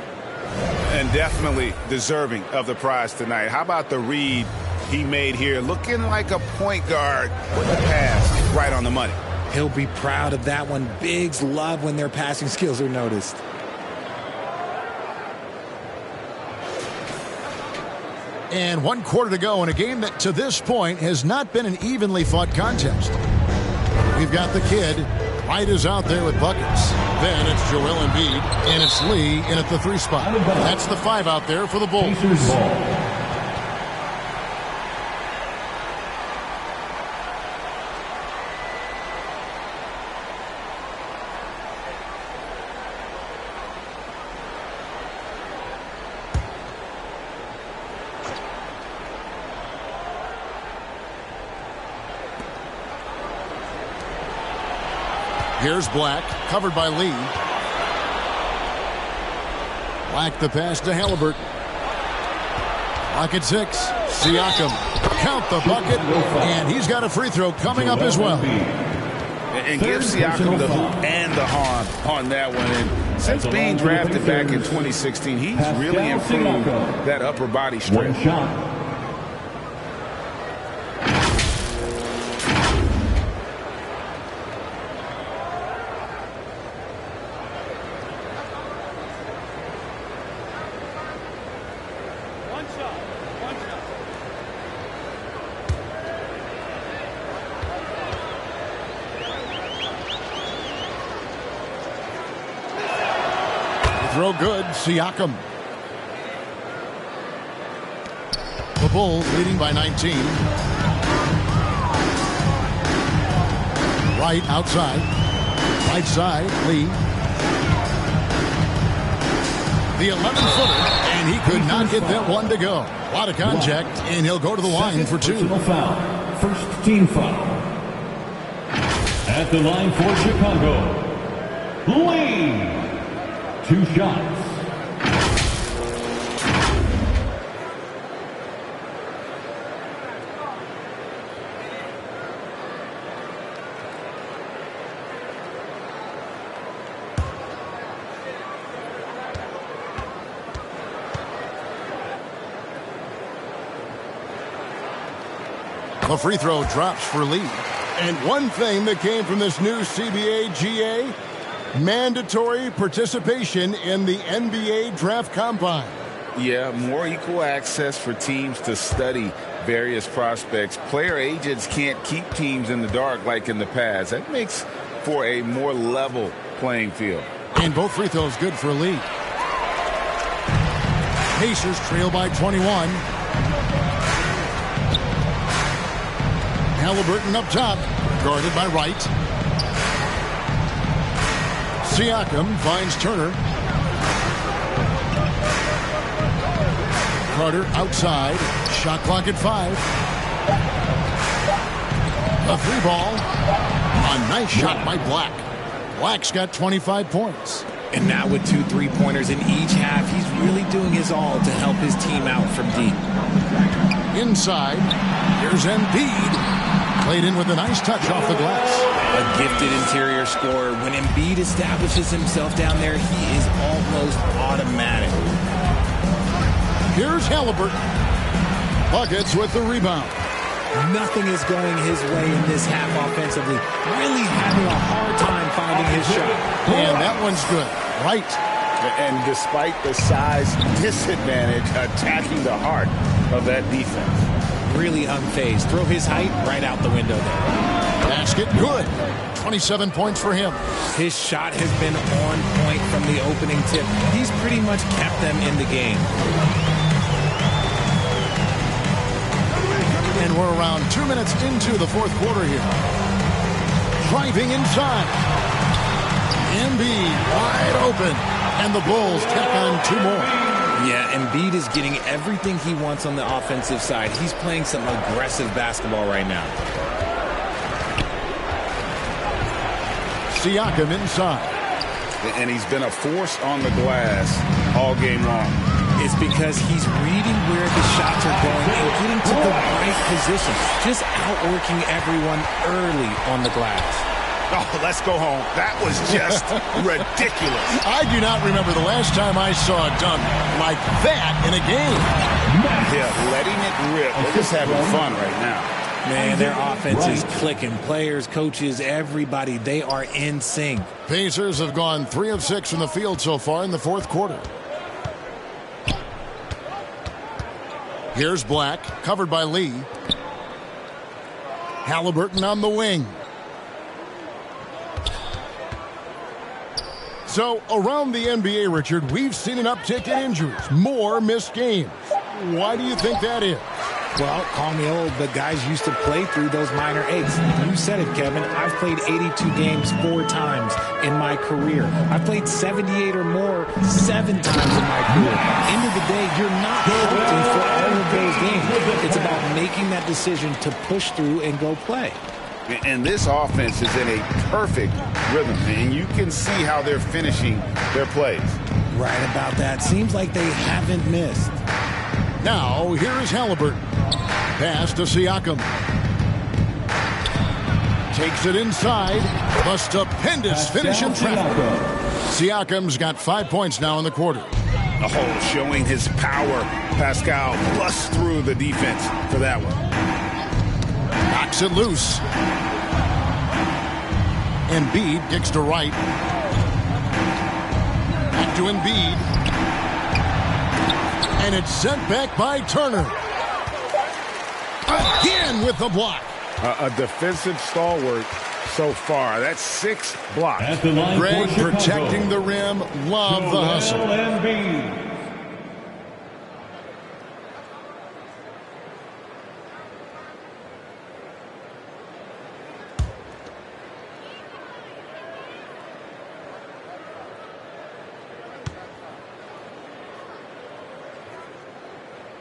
And definitely deserving of the prize tonight. How about the read he made here? Looking like a point guard with a pass right on the money. He'll be proud of that one. Bigs love when their passing skills are noticed. And 1 quarter to go in a game that to this point has not been an evenly fought contest. We've got the kid. Wright is out there with buckets. Then it's Joel Embiid, and it's Lee in at the 3 spot. That's the 5 out there for the Bulls. Here's Black, covered by Lee. Black the pass to Halliburton. Black at 6. Siakam, count the bucket, and he's got a free throw coming up as well. And give Siakam the hoop and the harm on that one. And since being drafted back in 2016, he's really improved that upper body strength. Throw good, Siakam. The Bulls leading by 19. Right outside. Right side, Lee. The 11-footer, and And he could not get that one to go. A lot of contact, and he'll go to the line for 2. Personal foul. First team foul. At the line for Chicago, Lee. 2 shots. The free throw drops for Lee. And one thing that came from this new CBA GA, mandatory participation in the NBA Draft Combine. Yeah, more equal access for teams to study various prospects. Player agents can't keep teams in the dark like in the past. That makes for a more level playing field. And both free throws good for Lee. Pacers trail by 21. Halliburton up top, guarded by Wright. Siakam finds Turner. Carter outside, shot clock at 5. A 3 ball. A nice shot by Black. Black's got 25 points. And now with 2 3-pointers in each half, he's really doing his all to help his team out from deep. Inside, here's Embiid. Played in with a nice touch off the glass. A gifted interior scorer. When Embiid establishes himself down there, he is almost automatic. Here's Halliburton. Buckets with the rebound. Nothing is going his way in this half offensively. Really having a hard time finding his shot. And that one's good. Right. And despite the size disadvantage, attacking the heart of that defense. Really unfazed. Throw his height right out the window there. Basket good. 27 points for him. His shot has been on point from the opening tip. He's pretty much kept them in the game. And we're around 2 minutes into the 4th quarter here. Driving inside. Embiid wide open. And the Bulls tack on 2 more. Yeah, Embiid is getting everything he wants on the offensive side. He's playing some aggressive basketball right now. Siakam inside. And he's been a force on the glass all game long. It's because he's reading where the shots are going and getting to the right position. Just outworking everyone early on the glass. Oh, let's go home. That was just ridiculous. I do not remember the last time I saw a dunk like that in a game. Yeah, letting it rip. They're just having fun right now. Man, their offense is clicking. Players, coaches, everybody, they are in sync. Pacers have gone 3 of 6 from the field so far in the 4th quarter. Here's Black, covered by Lee. Halliburton on the wing. So, around the NBA, Richard, we've seen an uptick in injuries, more missed games. Why do you think that is? Well, call me old, but guys used to play through those minor aches. You said it, Kevin. I've played 82 games 4 times in my career. I've played 78 or more 7 times in my career. End of the day, you're not healthy for all of those games. It's about making that decision to push through and go play. And this offense is in a perfect rhythm, and you can see how they're finishing their plays. Right about that. Seems like they haven't missed. Now, here is Halliburton. Pass to Siakam. Takes it inside. A stupendous finish in traffic. Siakam's got 5 points now in the quarter. Oh, showing his power. Pascal busts through the defense for that one. Knocks it loose. Embiid kicks to right. Back to Embiid. And it's sent back by Turner. Again with the block. A defensive stalwart so far. That's 6 blocks. Greg protecting the rim. Love the hustle.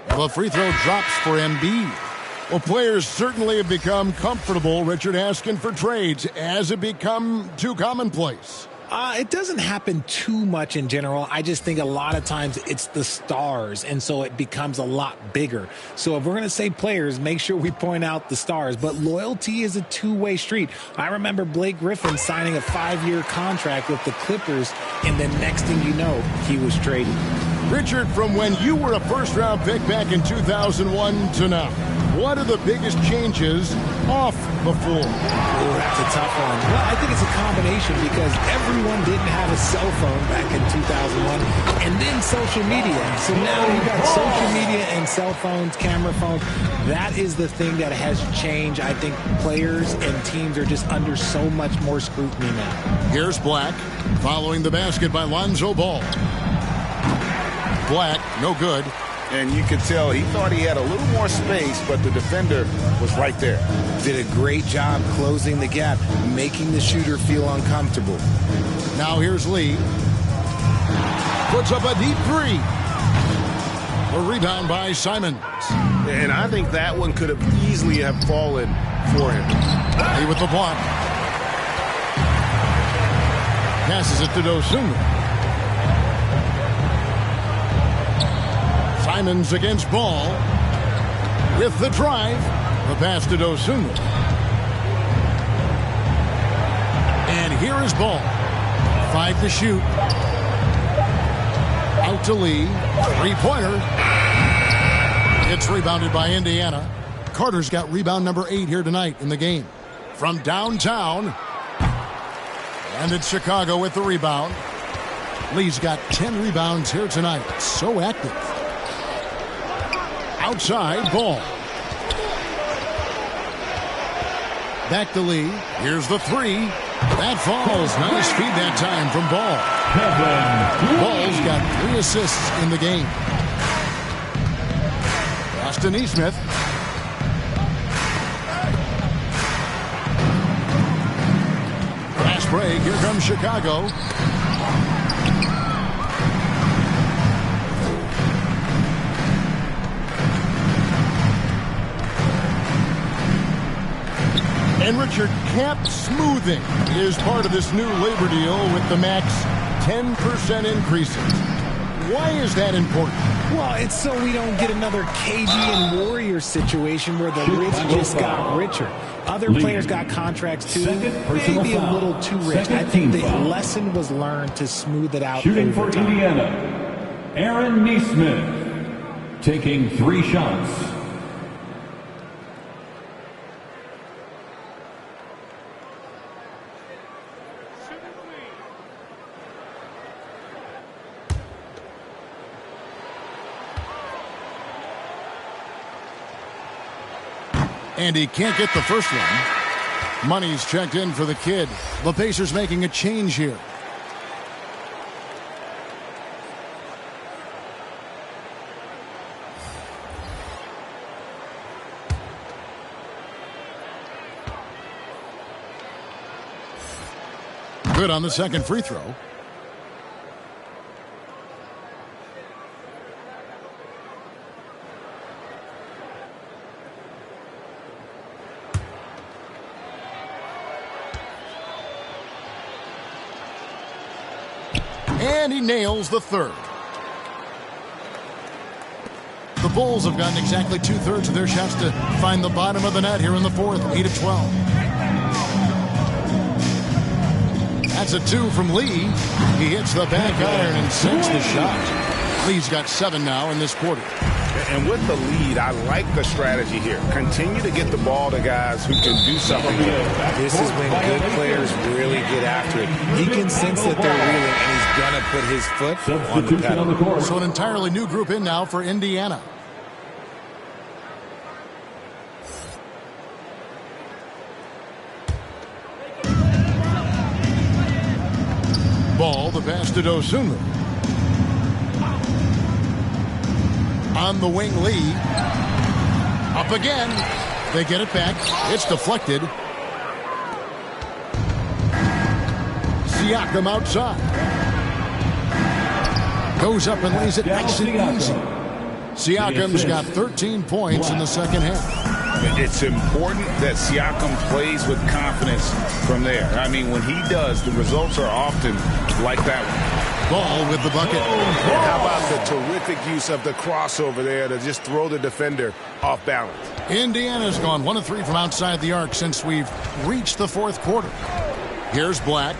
The free throw drops for Embiid. Well, players certainly have become comfortable, Richard, asking for trades. Has it become too commonplace? It doesn't happen too much in general. I just think a lot of times it's the stars, and so it becomes a lot bigger. So if we're going to say players, make sure we point out the stars. But loyalty is a two-way street. I remember Blake Griffin signing a 5-year contract with the Clippers, and the next thing you know, he was traded. Richard, from when you were a first-round pick back in 2001 to now, what are the biggest changes off the floor? Oh, that's a tough one. Well, I think it's a combination because everyone didn't have a cell phone back in 2001, and then social media. So now you've got social media and cell phones, camera phones. That is the thing that has changed. I think players and teams are just under so much more scrutiny now. Here's Black, following the basket by Lonzo Ball. Black, no good. And you could tell he thought he had a little more space, but the defender was right there. Did a great job closing the gap, making the shooter feel uncomfortable. Now here's Lee. Puts up a deep three. A rebound by Simons. And I think that one could have easily have fallen for him. Lee with the block. Passes it to Dosunmu. Simons against Ball. With the drive. The pass to Dosunmu. And here is Ball. 5 to shoot. Out to Lee. Three-pointer. It's rebounded by Indiana. Carter's got rebound number 8 here tonight in the game. From downtown. And it's Chicago with the rebound. Lee's got 10 rebounds here tonight. So active. Outside, Ball. Back to Lee. Here's the three. That falls. Nice feed that time from Ball. Ball's got 3 assists in the game. Austin Nesmith. Fast break. Here comes Chicago. And Richard, cap smoothing is part of this new labor deal with the max 10% increases. Why is that important? Well, it's so we don't get another KD and Warrior situation where the rich just got richer. Other players got contracts too, maybe a little too rich. I think the lesson was learned to smooth it out. Shooting for Indiana, Aaron Nesmith, taking 3 shots. And he can't get the first one. Money's checked in for the kid. The Pacers making a change here. Good on the second free throw. And he nails the third. The Bulls have gotten exactly 2/3 of their shots to find the bottom of the net here in the fourth, 8 of 12. That's a 2 from Lee. He hits the back iron and sinks the shot. Lee's got 7 now in this quarter. And with the lead, I like the strategy here. Continue to get the ball to guys who can do something with it. This is when good players really get after it. He can sense that they're reeling, and he's going to put his foot on the pedal. So an entirely new group in now for Indiana. Ball, the pass to Dosunmu. On the wing, Lee. Up again. They get it back. It's deflected. Siakam outside. Goes up and lays it nice and easy. Siakam's got 13 points in the second half. It's important that Siakam plays with confidence from there. I mean, when he does, the results are often like that one. Ball with the bucket. And how about the terrific use of the crossover there to just throw the defender off balance? Indiana's gone 1 of 3 from outside the arc since we've reached the fourth quarter. Here's Black.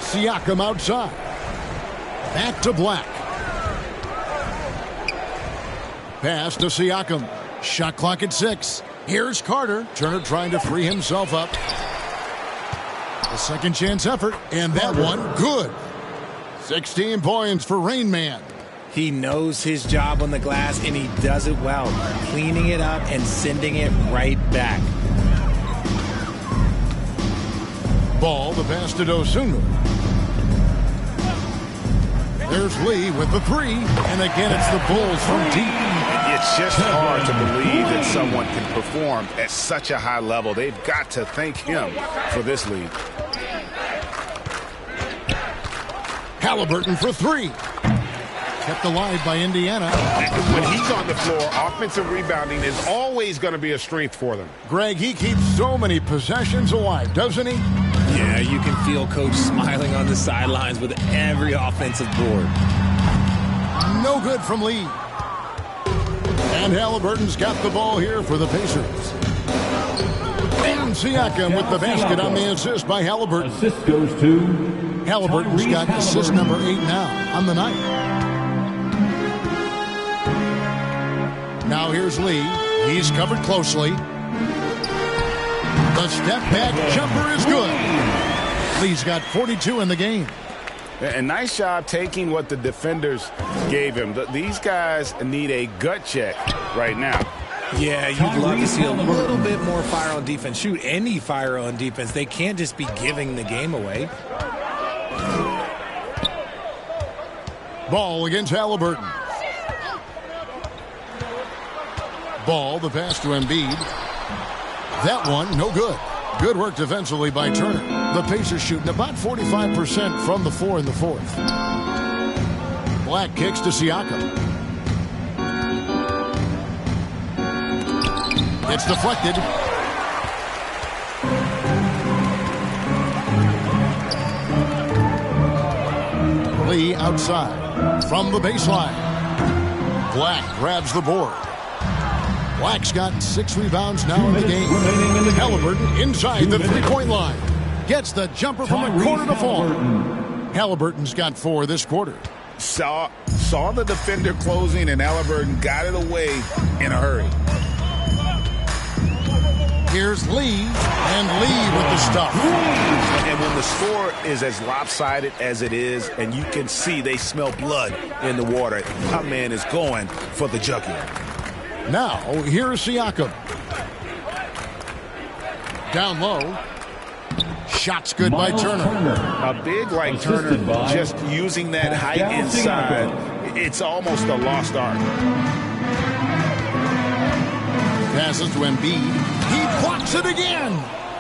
Siakam outside. Back to Black. Pass to Siakam. Shot clock at 6. Here's Carter. Turner trying to free himself up. A second chance effort, and that one good. 16 points for Rain Man. He knows his job on the glass, and he does it well, cleaning it up and sending it right back. Ball, the pass to Dosunmu. There's Lee with the 3, and again it's the Bulls from deep. It's just hard to believe that someone can perform at such a high level. They've got to thank him for this lead. Halliburton for 3. Kept alive by Indiana. When he's on the floor, offensive rebounding is always going to be a strength for them. Greg, he keeps so many possessions alive, doesn't he? Yeah, you can feel Coach smiling on the sidelines with every offensive board. No good from Lee. And Halliburton's got the ball here for the Pacers. And Siakam with the basket on the assist by Halliburton. Assist goes to Halliburton's got assist number 8 now on the night. Now here's Lee. He's covered closely. The step back jumper is good. Lee's got 42 in the game. And nice job taking what the defenders gave him. These guys need a gut check right now. Yeah, you'd love to see a little bit more fire on defense. Shoot, any fire on defense. They can't just be giving the game away. Ball against Halliburton. Ball, the pass to Embiid. That one, no good. Good work defensively by Turner. The Pacers shooting about 45% from the floor in the fourth. Black kicks to Siakam. It's deflected. Lee outside from the baseline. Black grabs the board. Black's got 6 rebounds now in the game. Halliburton inside the three-point line. Gets the jumper from the corner to fall. Halliburton's got 4 this quarter. Saw the defender closing, and Halliburton got it away in a hurry. Here's Lee, and Lee with the stuff. And when the score is as lopsided as it is, and you can see they smell blood in the water, my man is going for the jugular. Now, here's Siakam. Down low. Shot's good by Turner. A big like Turner, just using that height inside, it's almost a lost art. Passes to Embiid. He blocks it again.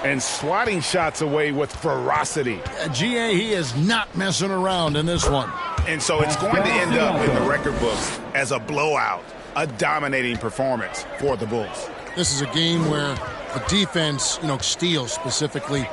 And swatting shots away with ferocity. GA, he is not messing around in this one. And so it's going to end up in the record books as a blowout. A dominating performance for the Bulls. This is a game where the defense, steals specifically,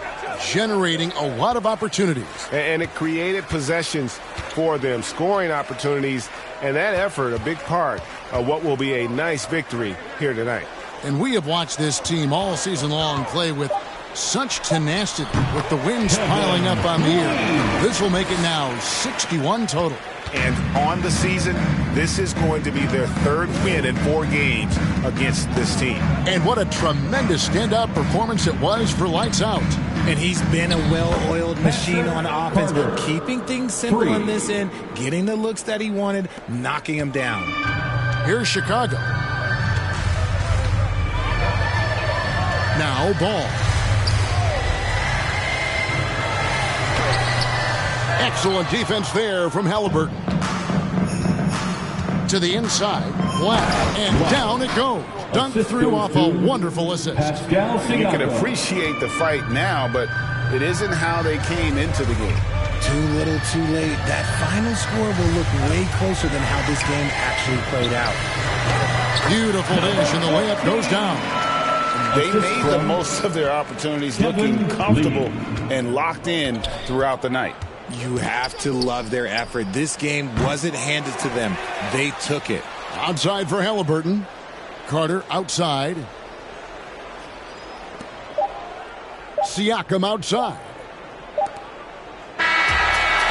generating a lot of opportunities. And it created possessions for them, scoring opportunities, and that effort, a big part of what will be a nice victory here tonight. And we have watched this team all season long play with such tenacity, with the wins piling up on the year. This will make it now 61 total. And on the season, this is going to be their 3rd win in 4 games against this team. And what a tremendous standout performance it was for Lights Out. And he's been a well-oiled machine on offense, keeping things simple on this end, getting the looks that he wanted, knocking him down. Here's Chicago. Now Ball. Excellent defense there from Halliburton. To the inside, Black, and down it goes. Dunked through off a wonderful assist. You can appreciate the fight now, but it isn't how they came into the game. Too little, too late. That final score will look way closer than how this game actually played out. Beautiful dish, and the layup goes down. They made the most of their opportunities, looking comfortable and locked in throughout the night. You have to love their effort. This game wasn't handed to them. They took it. Outside for Halliburton. Carter outside. Siakam outside.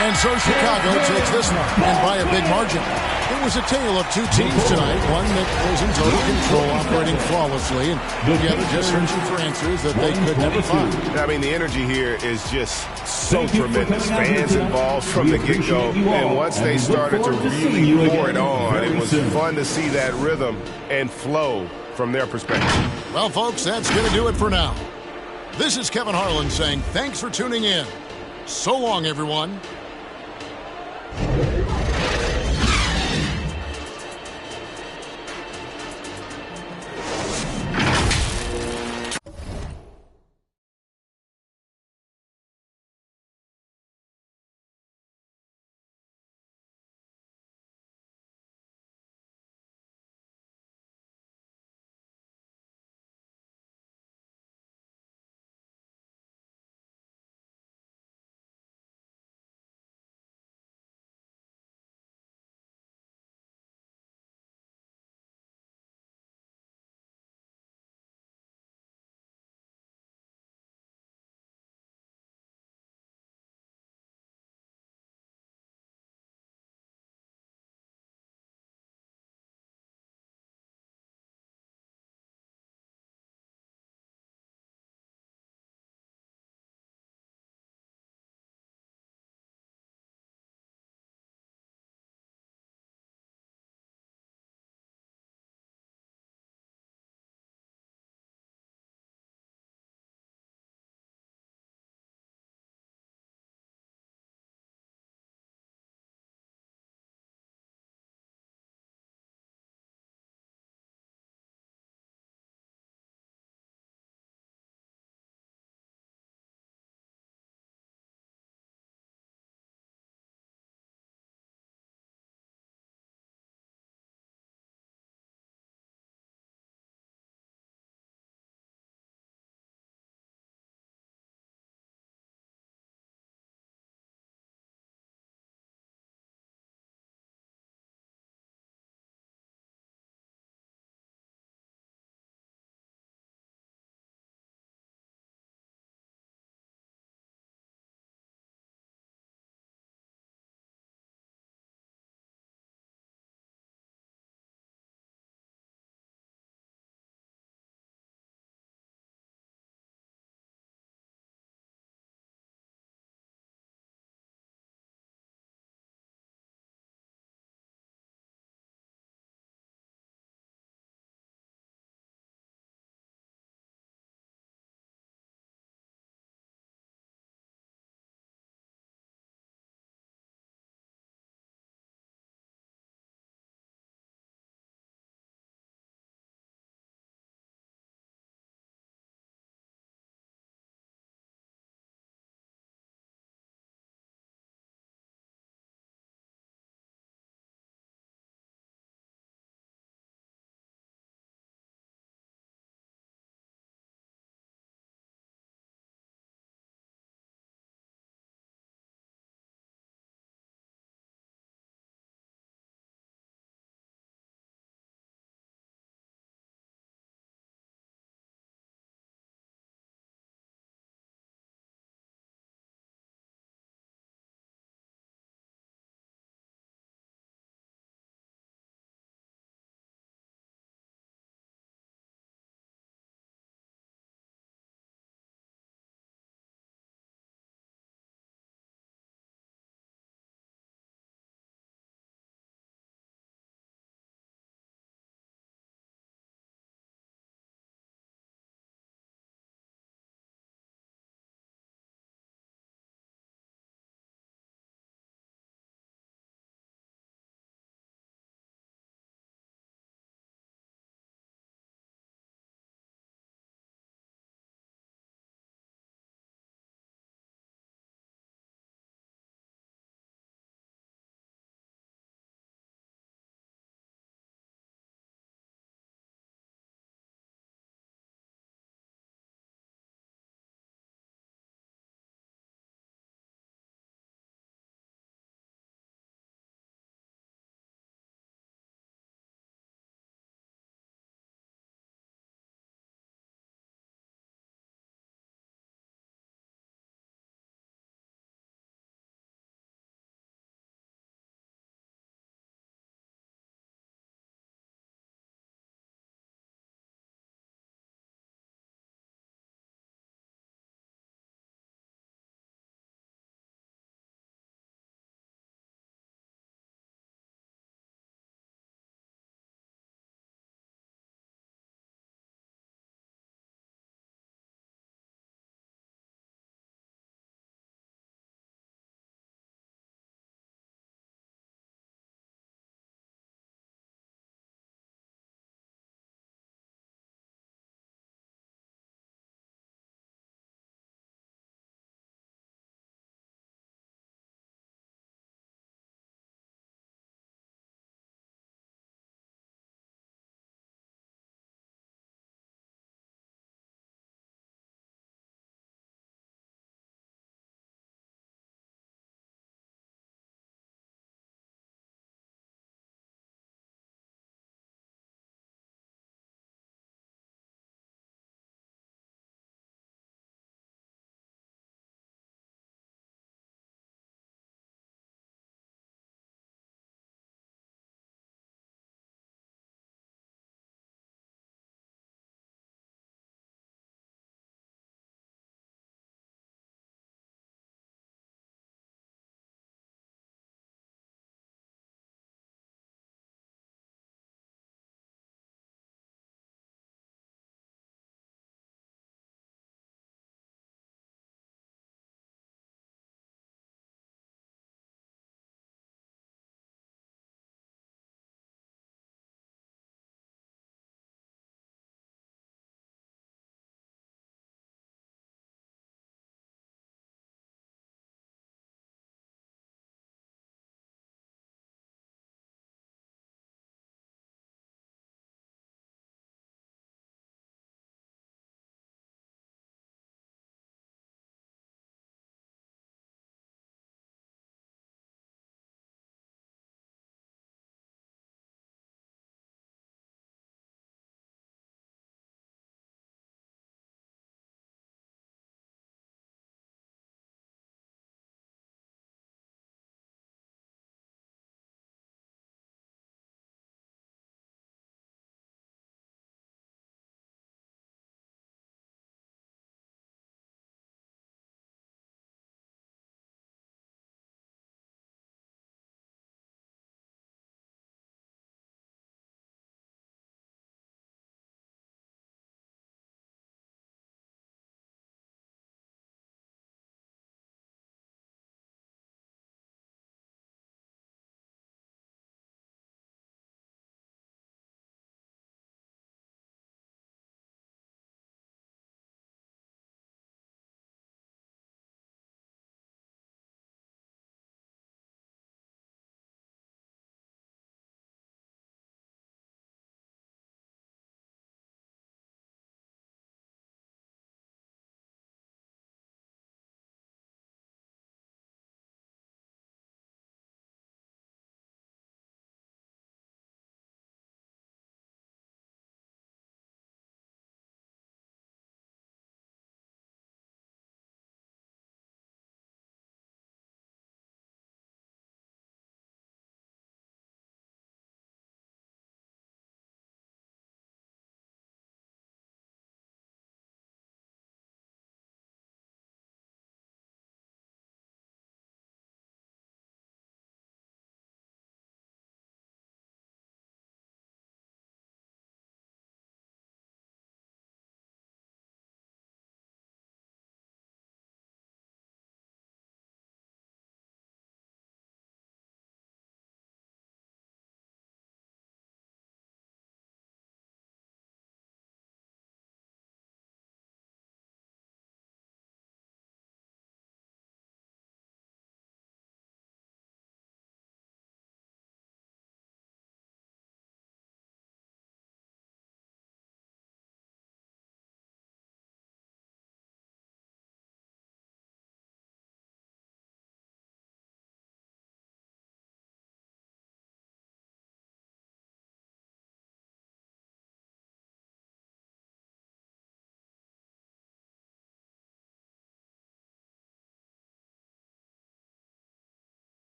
And so Chicago takes this one, and by a big margin. It was a tale of two teams tonight, one that was in total control, operating flawlessly, and the other just searching for answers that they could never find. I mean, the energy here is just so tremendous. Fans involved from the get-go, and once they started to really pour it on, it was fun to see that rhythm and flow from their perspective. Well, folks, that's going to do it for now. This is Kevin Harlan saying thanks for tuning in. So long, everyone.